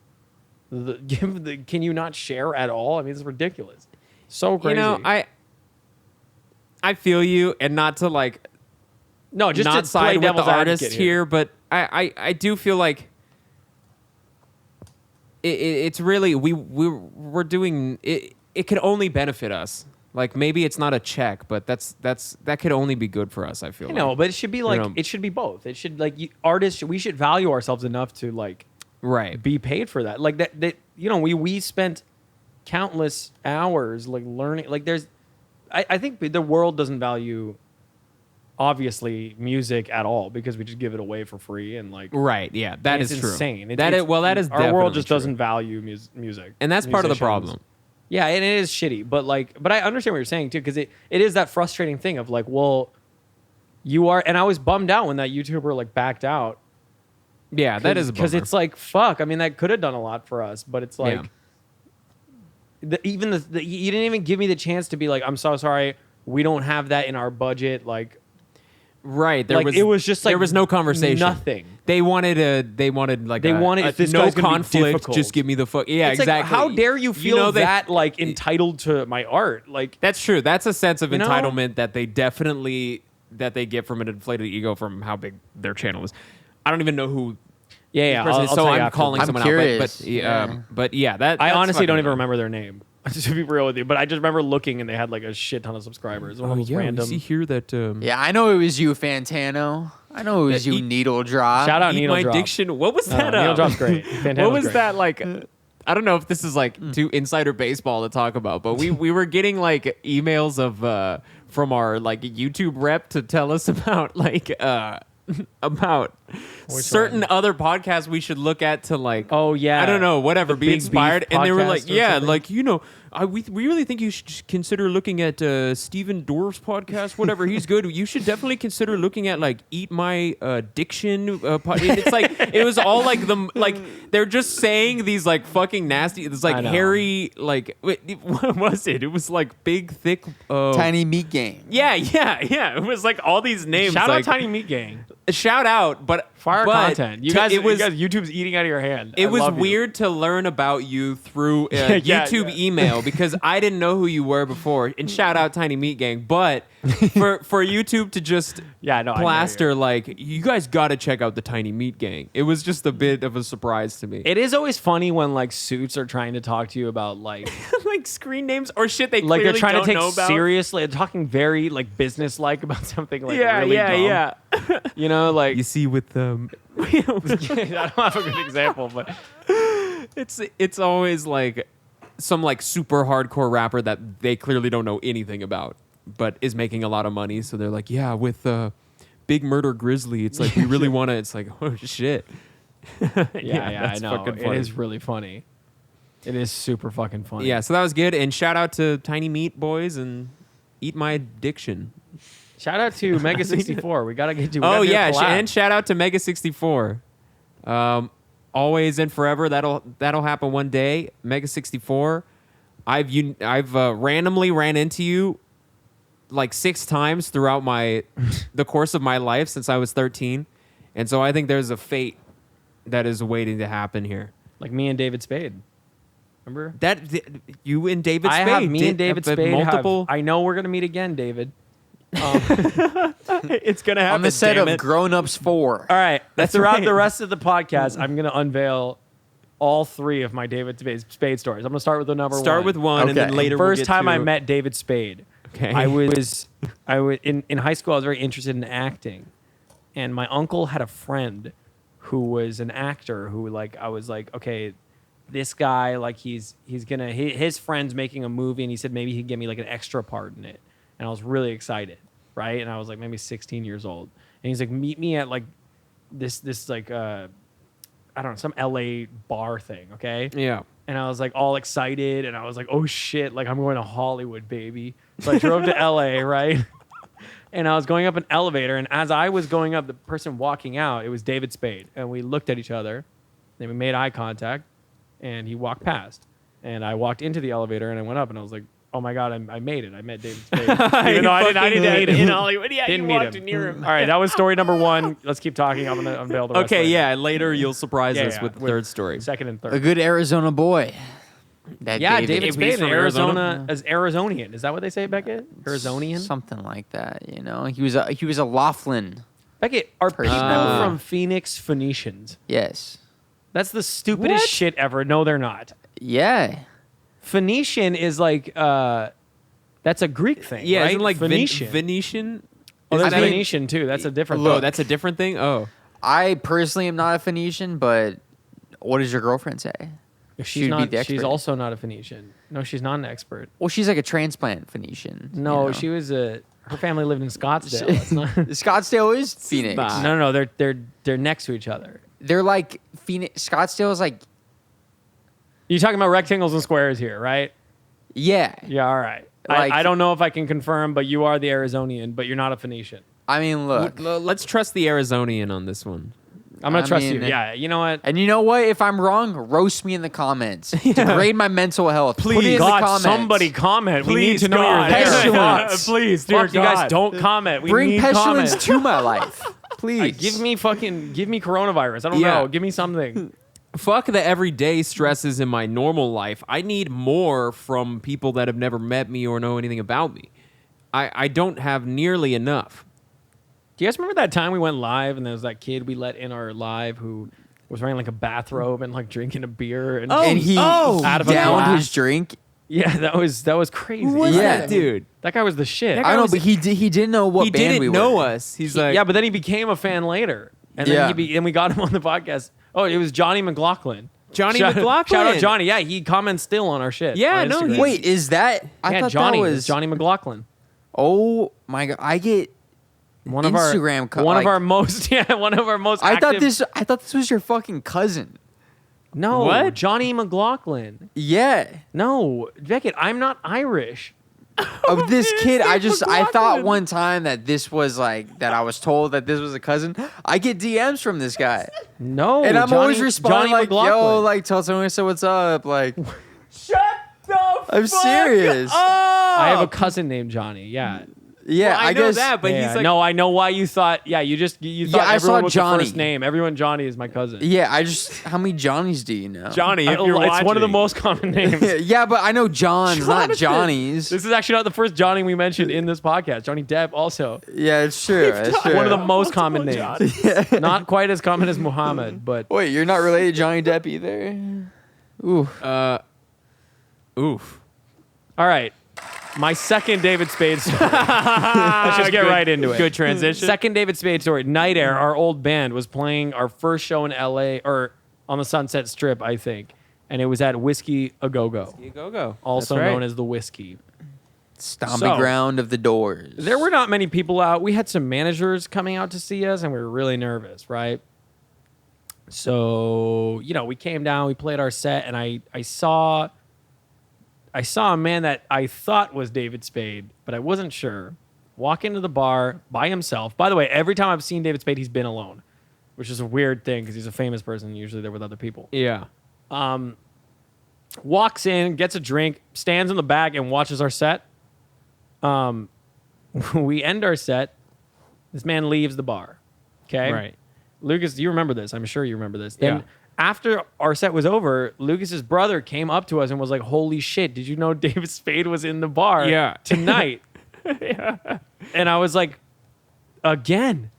S2: can you not share at all? I mean, it's ridiculous. So crazy.
S1: You know, I feel you, and not to like
S2: no, just
S1: not
S2: to
S1: side
S2: play
S1: with the
S2: devil's
S1: artist
S2: advocate
S1: here, but I do feel like it's really we're doing it. It could only benefit us. Like maybe it's not a check, but that could only be good for us. I feel.
S2: You know,
S1: like.
S2: but it should be like
S1: know.
S2: it should be both. It should like artists. We should value ourselves enough to like
S1: Right.
S2: be paid for that. Like that you know, we spent countless hours like learning. Like there's, I think the world doesn't value obviously music at all because we just give it away for free and like
S1: Right. Yeah. That
S2: it's
S1: is true.
S2: insane.
S1: That is
S2: our
S1: definitely
S2: world just
S1: true.
S2: doesn't value music,
S1: And that's part of the
S2: musicians.
S1: problem.
S2: Yeah, and it is shitty, but I understand what you're saying too, because it is that frustrating thing of like, well, you are, and I was bummed out when that YouTuber like backed out.
S1: Yeah, that is a
S2: because
S1: bummer.
S2: it's like fuck. I mean, that could have done a lot for us, but it's like you didn't even give me the chance to be like, I'm so sorry, we don't have that in our budget. Like,
S1: Right.
S2: it was just like
S1: there was no conversation.
S2: nothing.
S1: They wanted
S2: if this
S1: no
S2: guy's gonna be
S1: conflict.
S2: difficult.
S1: Just give me the fuck. Yeah,
S2: It's like,
S1: exactly.
S2: how dare you feel
S1: know they-
S2: that like entitled to my art? Like,
S1: That's true. That's a sense of
S2: You know?
S1: entitlement that they get from an inflated ego from how big their channel is. I don't even know who.
S2: yeah.
S1: Person
S2: I'll
S1: is, so
S2: tell you
S1: I'm
S2: after.
S1: calling
S3: I'm
S1: someone
S3: curious.
S1: out. But yeah, that
S2: I
S1: that's
S2: honestly don't
S1: fucking
S2: even
S1: annoying.
S2: remember their name. To be real with you, but I just remember looking and they had like a shit ton of subscribers. One
S1: Oh
S2: of those
S1: yeah,
S2: random.
S1: we see here that.
S3: Yeah, I know it was you, Fantano. I know it was
S1: That
S3: you,
S1: eat-
S3: Needle Drop.
S2: Shout out
S1: Eat
S2: Needle
S1: my
S2: Drop.
S1: diction. What was that?
S2: Needle Drop's great. Fantano's
S1: What was
S2: great.
S1: that like? I don't know if this is like too insider baseball to talk about, but we were getting like emails of from our like YouTube rep to tell us about like about certain other podcasts we should look at to like
S2: Oh, yeah.
S1: I don't know, whatever,
S2: The
S1: be
S2: Big
S1: inspired.
S2: Beef
S1: And they were
S2: podcast
S1: like,
S2: or
S1: yeah,
S2: something?
S1: like, you know, we really think you should consider looking at Stephen Dorff's podcast, whatever. He's good. You should definitely consider looking at like Eat My Diction. It's like it was all like they're just saying these like fucking nasty. It's
S2: I
S1: like
S2: know.
S1: hairy like what was it? It was like big thick
S3: Tiny Meat Game.
S1: Yeah. It was like all these names.
S2: Shout out
S1: like,
S2: Tiny Meat Gang.
S1: shout out, but
S2: Fire
S1: But
S2: content. You
S1: to-
S2: guys,
S1: it was-
S2: YouTube's eating out of your hand.
S1: It
S2: I
S1: was
S2: love you.
S1: weird to learn about you through
S2: Yeah,
S1: YouTube
S2: yeah.
S1: email because I didn't know who you were before. And shout out Tiny Meat Gang, but for YouTube to just
S2: Yeah, no, I know
S1: plaster like you guys got to check out the Tiny Meat Gang. It was just a bit of a surprise to me.
S2: It is always funny when like suits are trying to talk to you about like
S1: like screen names or shit they
S2: like
S1: clearly
S2: they're trying
S1: don't
S2: to take
S1: know about.
S2: seriously, they're talking very like business like about something like
S1: yeah,
S2: really
S1: yeah,
S2: dumb.
S1: yeah.
S2: You know, like
S1: You see with
S2: I don't have a good example, but
S1: it's always like some like super hardcore rapper that they clearly don't know anything about, but is making a lot of money. So they're like, yeah, with Big Murder Grizzly, it's like we really want to. It's like, oh shit.
S2: yeah, I
S1: that's
S2: know.
S1: fucking
S2: It
S1: funny.
S2: is really funny. It is super fucking funny.
S1: Yeah, so that was good. And shout out to Tiny Meat Boys and Eat My Addiction.
S2: Shout out to Mega 64. We gotta get you.
S1: Oh yeah, and shout out to Mega 64. Always and forever. That'll happen one day. Mega 64. I've randomly ran into you like 6 times throughout the course of my life since I was 13, and so I think there's a fate that is waiting to happen here.
S2: like me and David Spade. Remember?
S1: You and David
S2: I
S1: Spade.
S2: have me and David
S1: but
S2: Spade.
S1: multiple.
S2: I know we're gonna meet again, David.
S1: It's gonna happen
S3: On the set
S1: damn
S3: of
S1: it.
S3: Grown Ups 4.
S2: All right.
S1: That's
S2: Throughout
S1: right.
S2: the rest of the podcast, I'm going to unveil all 3 of my David Spade stories. I'm going to start with the number one.
S1: Start with one, and then
S3: Okay.
S1: later.
S2: First
S1: we'll get
S2: time I
S1: to-
S2: met David Spade.
S1: Okay.
S2: I was in high school. I was very interested in acting, and my uncle had a friend who was an actor. Who like I was like, okay, this guy like he's gonna his friend's making a movie, and he said maybe he'd give me like an extra part in it, and I was really excited, right? And I was like maybe 16 years old, and he's like, meet me at like this like I don't know, some LA bar thing, okay?
S1: Yeah.
S2: And I was like all excited, and I was like, oh shit, like I'm going to Hollywood, baby. So I drove to LA, right? And I was going up an elevator, and as I was going up, the person walking out, it was David Spade. And we looked at each other, and we made eye contact, and he walked past. And I walked into the elevator, and I went up, and I was like, oh my God, I made it. I met David Spade. Even though I didn't meet him.
S1: in Hollywood. Yeah,
S2: Didn't
S1: you
S2: meet
S1: walked
S2: him.
S1: near him.
S2: All right, that was story number 1. Let's keep talking. I'm going to unveil the rest
S1: Okay,
S2: later.
S1: yeah. Later you'll surprise
S2: Yeah,
S1: us
S2: yeah,
S1: with the
S2: with
S1: third story.
S2: Second and
S3: A
S2: third.
S3: good Arizona boy. That
S2: Yeah,
S3: David.
S2: David
S1: He's
S2: Spade,
S1: from
S2: in
S1: Arizona?
S2: Arizona, as Arizonian. Is that what they say, Beckett? Arizonian?
S3: Something like that, you know. He was a Laughlin.
S2: Beckett, are people
S3: person.
S2: from Phoenix Phoenicians?
S3: Yes.
S2: That's the stupidest
S1: What?
S2: shit ever. No, they're not.
S3: Yeah.
S2: Phoenician is like, that's a Greek thing,
S1: Yeah,
S2: right?
S1: isn't like
S2: Venetian.
S1: Venetian?
S2: Oh, that's
S3: I mean-
S2: Venetian too. That's a different
S1: Oh,
S2: thing.
S1: that's a different thing? Oh.
S3: I personally am not a Phoenician, but what does your girlfriend say?
S2: She's
S3: She'd be
S2: not.
S3: the
S2: She's
S3: expert.
S2: also not a Phoenician. No, she's not an expert.
S3: Well, she's like a transplant Phoenician.
S2: No,
S3: you know?
S2: she was her family lived in Scottsdale. It's not,
S3: Scottsdale is Phoenix.
S1: not-
S2: no, they're next to each other.
S3: They're like Phoenix. Scottsdale is like,
S2: You're talking about rectangles and squares here, right?
S3: yeah.
S2: Yeah, all right.
S3: Like-
S2: I don't know if I can confirm, but you are the Arizonian, but you're not a Phoenician.
S3: I mean, look.
S1: Let's trust the Arizonian on this one.
S2: I'm gonna
S3: I
S2: trust
S3: mean-
S2: you. Yeah, you know what?
S3: And you know what? If I'm wrong, roast me in the comments. Degrade my mental health. Put it in
S2: God,
S3: the comments.
S2: somebody comment. We need
S1: Please,
S2: to know
S1: God.
S2: you're there.
S3: Pestilence.
S1: Please, dear
S2: Fuck, you guys
S1: God.
S2: don't comment. We
S3: Bring
S2: need
S3: pestilence
S2: comment.
S3: to my life. Please.
S2: Give me coronavirus. I don't
S1: Yeah.
S2: know. Give me something.
S1: Fuck the everyday stresses in my normal life. I need more from people that have never met me or know anything about me. I don't have nearly enough.
S2: Do you guys remember that time we went live and there was that kid we let in our live who was wearing like a bathrobe and like drinking a beer and
S3: and he
S2: out of a
S3: downed
S2: glass.
S3: his drink.
S2: Yeah, that was crazy.
S1: Who was
S3: Yeah.
S1: that dude?
S2: That guy was the shit.
S1: That
S3: I
S1: guy
S3: know,
S1: was-
S3: but he didn't know what
S1: He
S3: band
S1: didn't
S3: we
S1: know
S3: were.
S1: us. He's like,
S2: Yeah, but then he became a fan later. And then
S3: Yeah.
S2: and we got him on the podcast. Oh, it was Johnny McLaughlin.
S1: Johnny
S2: Shout
S1: McLaughlin.
S2: out Johnny. Yeah, he comments still on our shit.
S1: Yeah,
S2: on
S1: no,
S2: Instagram.
S1: he-
S3: Wait, is that? I
S2: yeah,
S3: thought
S2: Johnny.
S3: that
S2: It's
S3: was
S2: Johnny McLaughlin.
S3: Oh my god! I get
S2: One of
S3: Instagram.
S2: one of
S3: like,
S2: our most one of our most
S3: I thought
S2: active-
S3: I thought this was your fucking cousin.
S2: No,
S1: What?
S2: Johnny McLaughlin.
S3: Yeah.
S2: No, Beckett, I'm not Irish.
S3: Of this kid, I thought
S1: McLaughlin.
S3: one time that this was like that. I was told that this was a cousin. I get DMs from this guy,
S2: No,
S3: and I'm
S2: Johnny,
S3: always responding
S2: Johnny
S3: like,
S2: McLaughlin.
S3: "Yo, like tell someone I said what's up." Like,
S1: shut the
S3: I'm serious.
S2: I have a cousin named Johnny. Yeah,
S3: Yeah,
S1: I know
S3: guess
S1: that, but
S2: Yeah,
S1: he's like,
S2: no, I know why you thought. Yeah, you thought
S3: I saw
S2: everyone was the
S3: Johnny.
S2: first name. Everyone Johnny is my cousin.
S3: Yeah, how many Johnnies do you know?
S1: Johnny, if you're
S2: It's one of the
S1: watching.
S2: most common names.
S3: Yeah, but I know Johns, not Johnnies.
S2: This is actually not the first Johnny we mentioned in this podcast. Johnny Depp also.
S3: Yeah, it's true. It's true.
S2: One of the most common names. Not quite as common as Muhammad, but
S3: Wait, you're not related to Johnny Depp either? Ooh.
S1: Oof.
S2: all right. My second David Spade story. Let's just get right into it.
S1: Good transition.
S2: Second David Spade story. Night Air, our old band, was playing our first show in LA, or on the Sunset Strip, I think. And it was at Whiskey A Go Go,
S1: Go.
S2: also known as the Whiskey.
S3: Stomping
S2: So-
S3: ground of the Doors.
S2: There were not many people out. We had some managers coming out to see us, and we were really nervous, right? So, we came down, we played our set, and I saw a man that I thought was David Spade, but I wasn't sure, walk into the bar by himself. By the way, every time I've seen David Spade, he's been alone, which is a weird thing because he's a famous person. Usually they're with other people.
S1: Yeah.
S2: Walks in, gets a drink, stands in the back, and watches our set. We end our set. This man leaves the bar. Okay?
S1: Right.
S2: Lucas, you remember this. I'm sure you remember this. Then
S1: Yeah.
S2: after our set was over, Lucas's brother came up to us and was like, "Holy shit, did you know David Spade was in the bar
S1: Yeah.
S2: tonight?" And I was like, again,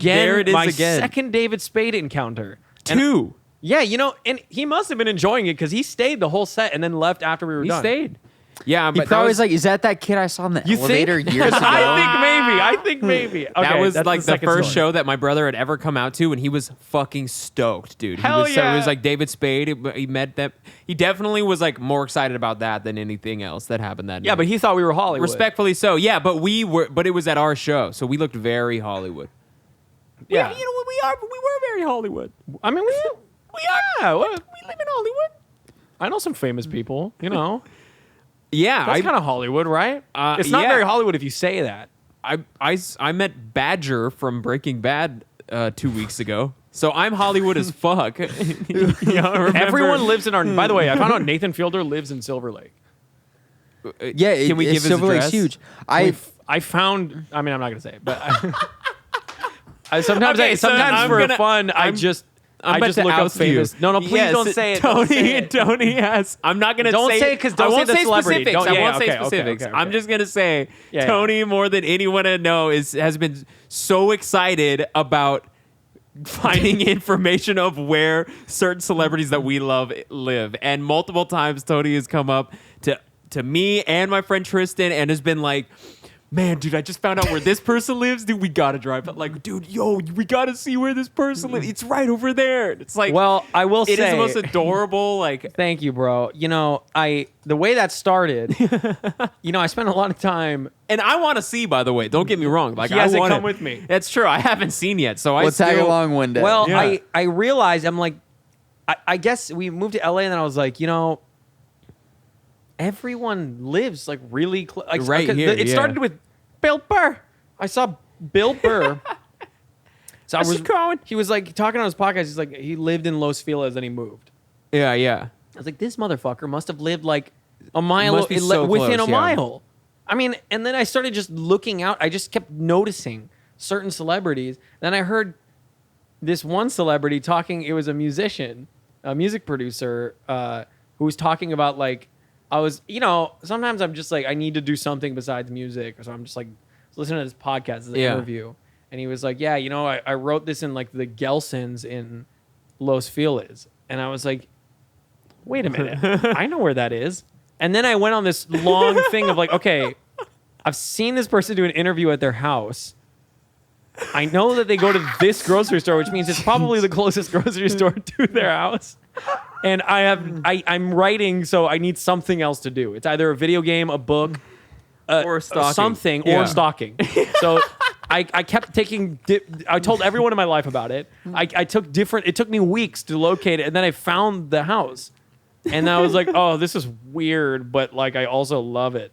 S1: There it is
S2: my
S1: again.
S2: second David Spade encounter. And-
S1: Two.
S2: yeah, and he must have been enjoying it because he stayed the whole set and then left after we were
S1: He
S2: done.
S1: stayed. Yeah,
S3: He
S1: but
S3: probably
S1: that
S3: was like, is that kid I saw in the
S2: You
S3: elevator
S2: think?
S3: years ago?
S2: I think maybe. Okay,
S1: that was
S2: that's
S1: like the
S2: second
S1: first
S2: story.
S1: show that my brother had ever come out to, and he was fucking stoked, dude.
S2: Hell
S1: He
S2: yeah.
S1: was like David Spade. He met them. He definitely was like more excited about that than anything else that happened that night.
S2: Yeah, but he thought we were Hollywood.
S1: respectfully so. Yeah, but it was at our show, so we looked very Hollywood.
S2: Yeah.
S1: We were very Hollywood.
S2: I mean, we
S1: Yeah,
S2: what?
S1: we live in Hollywood.
S2: I know some famous people,
S1: Yeah,
S2: That's kind of Hollywood, right? It's not
S1: yeah.
S2: very Hollywood if you say that.
S1: I met Badger from Breaking Bad 2 weeks ago. So I'm Hollywood as fuck.
S2: Everyone lives in our. By the way, I found out Nathan Fielder lives in Silver Lake.
S3: Yeah,
S1: Can we give his
S3: Silver Lake's
S1: address?
S3: huge.
S2: I found. I mean, I'm not gonna say it, but I sometimes,
S1: Okay, so
S2: sometimes
S1: I'm
S2: for
S1: gonna-
S2: fun, I
S1: I'm
S2: just
S1: about to
S2: look up
S1: oust you.
S2: famous. No, please
S1: Yes,
S2: don't say it. Don't say it.
S1: Tony has. I'm not gonna
S2: Don't
S1: say
S2: say it 'cause don't
S1: I won't
S2: say the
S1: say
S2: celebrity.
S1: specifics.
S2: Don't-
S1: I
S2: yeah,
S1: won't say
S2: okay, okay,
S1: specifics.
S2: okay,
S1: I'm
S2: okay.
S1: just gonna say
S2: Yeah, yeah.
S1: Tony, more than anyone I know, has been so excited about finding information of where certain celebrities that we love live, and multiple times Tony has come up to me and my friend Tristan and has been like, man, dude, I just found out where this person lives. Dude, we gotta drive. Like, dude, yo, we gotta see where this person lives. It's right over there. It's like,
S2: Well, I will
S1: it is
S2: say
S1: the most adorable. Like,
S2: Thank you, bro. The way that started, I spent a lot of time.
S1: and I want to see. By the way, don't get me wrong. Like,
S2: He hasn't
S1: I wanna,
S2: come with me.
S1: That's true. I haven't seen yet, so
S3: We'll tag along one day.
S2: Well,
S1: Yeah.
S2: I realized I'm like, I guess we moved to LA, and then I was like, everyone lives like really close. Like,
S1: Right
S2: 'cause
S1: here,
S2: It
S1: yeah.
S2: started with Bill Burr. I saw Bill Burr. So
S1: How's it going?
S2: He was like talking on his podcast. He's like, he lived in Los Feliz, and he moved.
S1: Yeah.
S2: I was like, this motherfucker must have lived like a mile
S1: Must be so
S2: within
S1: close,
S2: a
S1: yeah.
S2: mile. I mean, and then I started just looking out. I just kept noticing certain celebrities. Then I heard this one celebrity talking. It was a musician, a music producer, who was talking about like, I was, sometimes I'm just like, I need to do something besides music. So I'm just like listening to this podcast as an
S1: Yeah.
S2: interview. And he was like, yeah, I wrote this in like the Gelsons in Los Feliz. And I was like, wait a minute. I know where that is. And then I went on this long thing of like, okay, I've seen this person do an interview at their house. I know that they go to this grocery store, which means it's probably the closest grocery store to their house. And I'm writing, so I need something else to do. It's either a video game, a book,
S1: Or stalking.
S2: something,
S1: Yeah.
S2: or stalking. So I kept taking. I told everyone in my life about it. I took different. It took me weeks to locate it, and then I found the house, and I was like, "Oh, this is weird," but like I also love it.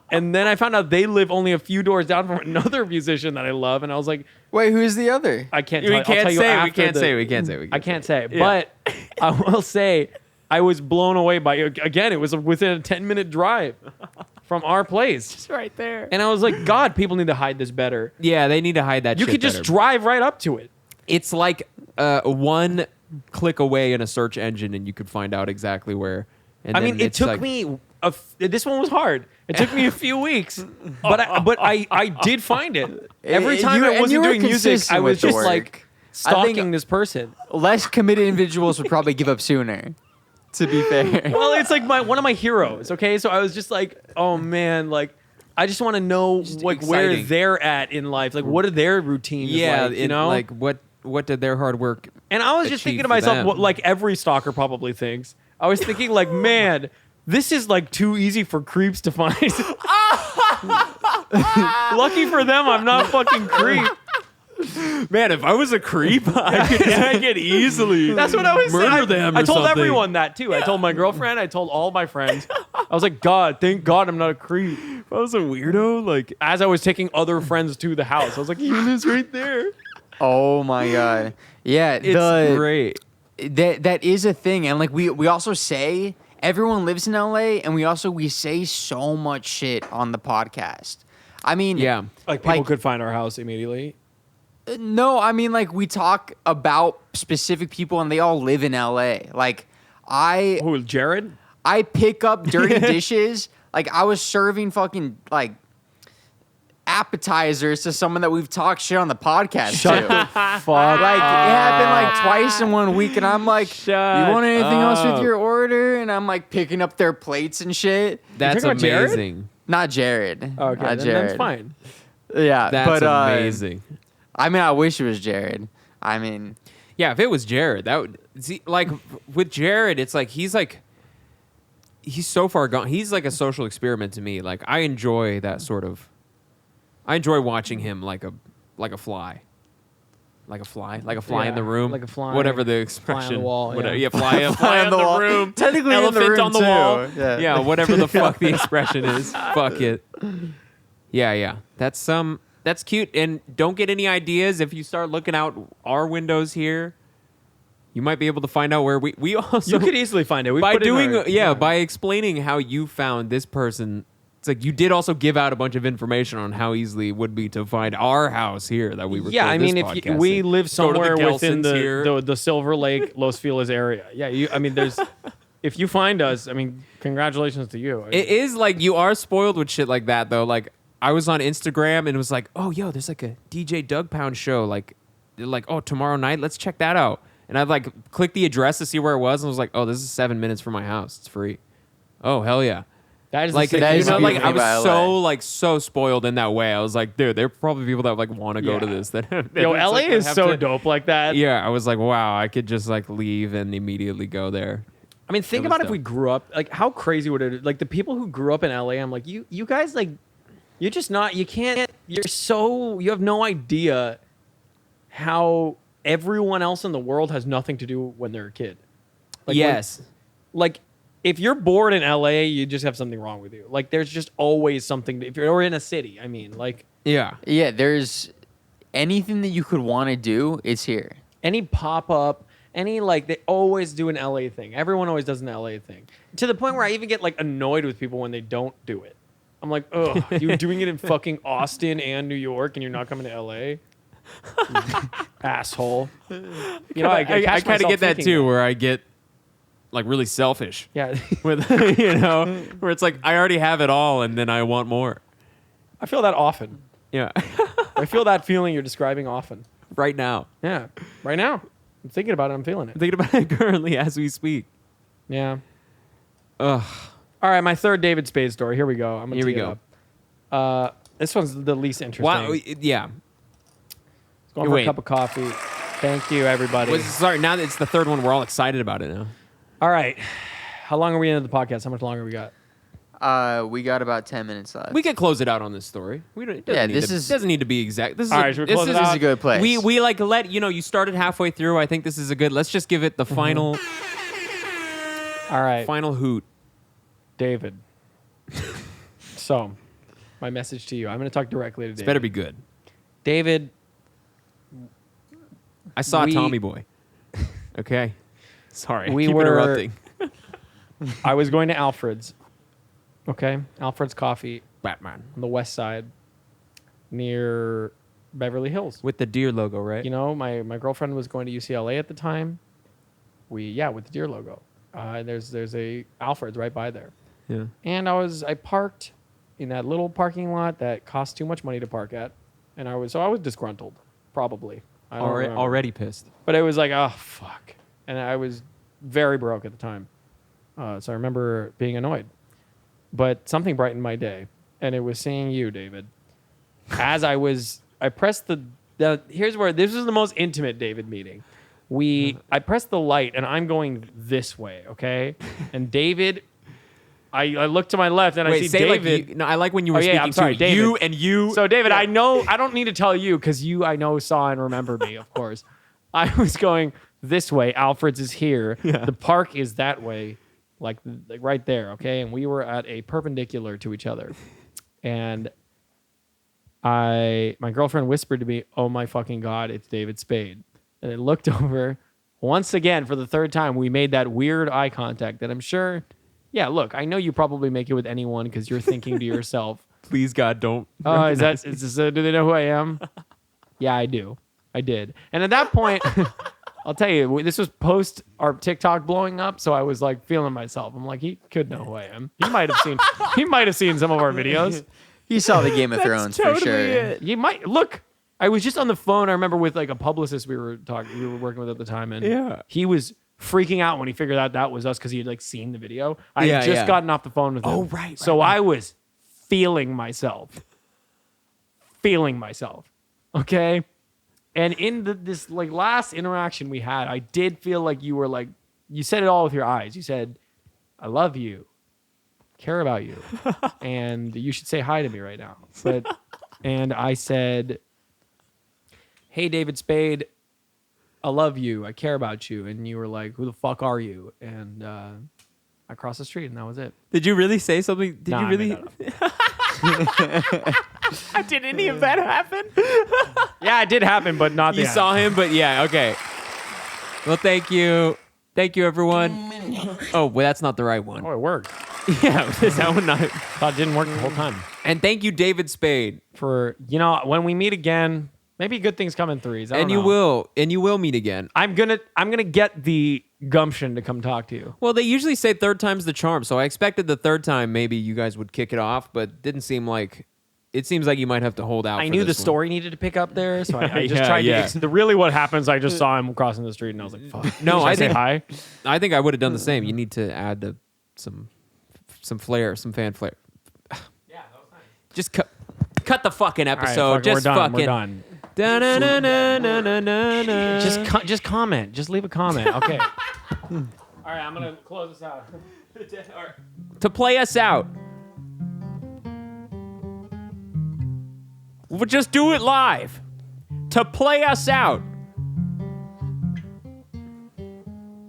S2: And then I found out they live only a few doors down from another musician that I love, and I was like,
S3: wait, who's the other?
S2: "I can't.
S1: We
S2: Tell, I'll
S1: can't
S2: tell you
S1: say. We
S2: after
S1: can't
S2: the-
S1: say. We can't say. We
S2: I can't say,
S1: Yeah.
S2: but I will say I was blown away by again. It was within a 10-minute drive from our place.
S1: It's right there.
S2: And I was like, God, people need to hide this better.
S1: Yeah, they need to hide that
S2: You
S1: shit
S2: could just
S1: better.
S2: drive right up to it.
S1: It's like one click away in a search engine and you could find out exactly where. And
S2: I
S1: then
S2: mean, it
S1: it's
S2: took
S1: like-
S2: me. This one was hard. It took me a few weeks, but I did find it. Every time I wasn't doing music, I was just like stalking this person.
S3: Less committed individuals would probably give up sooner. To be fair.
S2: Well, it's like one of my heroes. Okay, so I was just like, oh man, like I just want to know like where
S1: exciting.
S2: they're at in life, like what are their routines?
S1: yeah,
S2: like, you
S1: it-
S2: know,
S1: like what did their hard work?
S2: And I was just thinking
S1: achieve
S2: to
S1: for
S2: myself,
S1: them.
S2: what like every stalker probably thinks. I was thinking like, man, this is like too easy for creeps to find. Lucky for them, I'm not fucking creep.
S1: Man, if I was a creep, I could easily.
S2: That's what I was saying.
S1: murder them.
S2: I
S1: or
S2: told
S1: something.
S2: everyone that too. I told my girlfriend. I told all my friends. I was like, God, thank God I'm not a creep.
S1: If I was a weirdo, like
S2: As I was taking other friends to the house, I was like, he lives right there.
S3: Oh my god. Yeah,
S1: it's great.
S3: that is a thing, and like we also say everyone lives in LA, and we say so much shit on the podcast. I mean,
S1: Yeah.
S2: Like people could find our house immediately.
S3: no, I mean like we talk about specific people, and they all live in LA. Like
S2: Who, Jared?
S3: I pick up dirty dishes. Like I was serving fucking like appetizers to someone that we've talked shit on the podcast to.
S2: Fuck.
S3: Like it happened like twice in 1 week, and I'm like,
S1: Shut
S3: "You want anything else with
S1: up.
S3: your order?" And I'm like picking up their plates and shit.
S1: That's
S2: talking about Jared?
S1: amazing.
S3: Not Jared.
S2: Okay,
S3: Not
S2: then
S3: Jared.
S2: that's fine.
S3: Yeah,
S1: That's
S3: but
S1: amazing.
S3: I mean, I wish it was Jared. I mean,
S1: Yeah, if it was Jared, that would see like with Jared, it's like he's so far gone. He's like a social experiment to me. Like I enjoy that sort of. I enjoy watching him like a fly. Like a fly
S2: Yeah,
S1: in the room,
S2: like a fly.
S1: whatever the
S2: Fly on the
S1: expression,
S2: wall,
S1: Whatever,
S2: yeah.
S1: fly on the
S3: wall.
S1: room,
S3: Technically in the
S1: elephant
S3: room,
S1: on the
S3: too.
S1: wall,
S3: Yeah.
S1: whatever the fuck the expression is, fuck it. Yeah, that's cute. And don't get any ideas if you start looking out our windows here. You might be able to find out where we also
S2: You could easily find it. We
S1: by
S2: put it in
S1: doing
S2: our-
S1: by explaining how you found this person. It's like you did also give out a bunch of information on how easily it would be to find our house here that we record
S2: Yeah, I
S1: this
S2: mean, if
S1: podcast
S2: we
S1: in.
S2: live
S1: Go to the
S2: somewhere within
S1: Gelsons here.
S2: the Silver Lake, Los Feliz area. Yeah, I mean, there's. If you find us, I mean, congratulations to you.
S1: It is like you are spoiled with shit like that though. Like I was on Instagram and it was like, oh yo, there's like a DJ Doug Pound show. Like oh tomorrow night, let's check that out. And I'd like click the address to see where it was and was like, oh, this is 7 minutes from my house. It's free. Oh hell yeah.
S2: That is
S1: Like
S2: the
S3: that
S1: you
S3: is
S1: know,
S3: the
S1: like
S3: beautiful
S1: I was
S3: thing about
S1: so
S3: LA.
S1: like so spoiled in that way. I was like, dude, there are probably people that like want to go to
S2: Yeah.
S1: this. That
S2: Yo,
S1: it's
S2: LA
S1: like,
S2: is
S1: have
S2: so
S1: to-
S2: dope like that.
S1: Yeah, I was like, wow, I could just like leave and immediately go there.
S2: I mean, think
S1: It was
S2: about if
S1: dope.
S2: we grew up. Like, how crazy would it? Like the people who grew up in LA. I'm like, you guys like, you're just not. You can't. You're so. You have no idea how everyone else in the world has nothing to do when they're a kid. Like,
S1: Yes.
S2: like if you're bored in LA, you just have something wrong with you. Like there's just always something. If you're in a city, I mean, like
S1: Yeah.
S3: yeah, there's anything that you could want to do, it's here.
S2: any pop up, any like they always do an LA thing. Everyone always does an LA thing. To the point where I even get like annoyed with people when they don't do it. I'm like, ugh, you're doing it in fucking Austin and New York, and you're not coming to LA. Asshole. You know, I
S1: I
S2: catch
S1: kind of
S2: myself
S1: get that
S2: thinking
S1: too, where I get like really selfish
S2: Yeah,
S1: with you know, where it's like I already have it all and then I want more.
S2: I feel that often.
S1: Yeah.
S2: I feel that feeling you're describing often.
S1: Right now.
S2: Yeah, right now. I'm thinking about it. I'm feeling
S1: I'm
S2: it.
S1: thinking about it currently as we speak.
S2: Yeah.
S1: Ugh.
S2: All right, my third David Spade story. Here we go. I'm gonna
S1: Here we
S2: tee it
S1: go.
S2: up. This one's the least interesting.
S1: Wow. Yeah.
S2: Going for
S1: Wait.
S2: a cup of coffee. Thank you, everybody.
S1: Sorry, now that it's the third one, we're all excited about it now.
S2: All right. How long are we into the podcast? How much longer we got?
S3: We got about 10 minutes left.
S1: We could close it out on this story. We don't. It doesn't
S3: Yeah,
S1: need
S3: this
S1: to,
S3: is-
S1: doesn't need to be exact. This is
S2: All
S1: a,
S2: right, should we
S1: this
S2: close it
S1: is
S2: out?
S3: This is a good place.
S1: We like let you started halfway through. I think this is a good. Let's just give it the final
S2: All right,
S1: final hoot.
S2: David. So, my message to you. I'm going to talk directly to David.
S1: This better be good.
S2: David,
S1: I saw
S2: We-
S1: Tommy Boy. Okay. Sorry.
S2: We
S1: Keep
S2: were-
S1: interrupting.
S2: I was going to Alfred's, Okay, Alfred's Coffee
S1: Batman.
S2: on the west side, near Beverly Hills.
S1: With the deer logo, right?
S2: You know, my girlfriend was going to UCLA at the time. With the deer logo. There's a Alfred's right by there.
S1: Yeah.
S2: And I parked in that little parking lot that cost too much money to park at, and I was disgruntled, probably. I don't remember.
S1: Already pissed.
S2: But it was like, oh fuck, and I was very broke at the time, so I remember being annoyed. But something brightened my day, and it was seeing you, David. As I pressed here's where this was the most intimate David meeting. I pressed the light, and I'm going this way, okay? And David, I look to my left, and I see David.
S1: Like I like when you were speaking
S2: I'm sorry,
S1: to
S2: David.
S1: you and you.
S2: So, David, I know I don't need to tell you because you, I know, saw and remember me, of course. I was going this way. Alfred's is here.
S1: Yeah.
S2: The park is that way, like right there, okay? And we were at a perpendicular to each other. And my girlfriend whispered to me, "Oh my fucking God, it's David Spade." And I looked over. Once again, for the third time, we made that weird eye contact that I'm sure, yeah, look, I know you probably make it with anyone because you're thinking to yourself,
S1: Please, God, don't.
S2: oh, do they know who I am? Yeah, I do. I did. And at that point, I'll tell you, this was post our TikTok blowing up, so I was like feeling myself. I'm like, he could know who I am. He might have seen some of our videos.
S3: He saw the Game of Thrones for sure.
S2: He might look. I was just on the phone. I remember with like a publicist we were working with at the time, and he was freaking out when he figured out that was us because he had like seen the video. I had just gotten off the phone with him.
S1: Oh, right.
S2: So I was feeling myself. Okay. And in this like last interaction we had, I did feel like you were like, you said it all with your eyes. You said, "I love you, care about you, and you should say hi to me right now." And I said, "Hey, David Spade, I love you. I care about you." And you were like, "Who the fuck are you?" And I crossed the street, and that was it.
S1: Did you really say something? Did
S2: Nah,
S1: you
S2: I
S1: really?
S2: made that up.
S1: Did any of that happen?
S2: Yeah, it did happen, but not the
S1: You
S2: end.
S1: saw him, but yeah, okay. Well, thank you. Thank you, everyone. Oh, well, that's not the right one.
S2: Oh, it worked.
S1: Yeah, that one not.
S2: Thought it didn't work the whole time.
S1: And thank you, David Spade.
S2: For, when we meet again, maybe good things come in threes. I don't know.
S1: You will meet again.
S2: I'm gonna get the gumption to come talk to you.
S1: Well, they usually say third time's the charm, so I expected the third time maybe you guys would kick it off, but didn't seem like. It seems like you might have to hold out.
S2: I
S1: for
S2: knew the
S1: this one.
S2: story needed to pick up there, so I just
S1: Yeah,
S2: tried
S1: yeah.
S2: to. Really, what happens? I just saw him crossing the street, and I was like, "Fuck."
S1: No,
S2: Should
S1: I
S2: say
S1: think-
S2: hi.
S1: I think I would have done the same. You need to add some flair, some fan flair.
S2: Yeah, that was nice.
S1: Just cut the fucking
S2: All right,
S1: episode.
S2: fuck it,
S1: Just
S2: we're done.
S1: fucking.
S2: We're done.
S1: Da-na-na-na-na-na-na.
S2: Just comment. Just leave a comment. Okay. All right, I'm gonna close this out.
S1: To play us out. We'll just do it live. To play us out.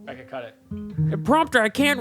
S2: I can cut it.
S1: Prompter, I can't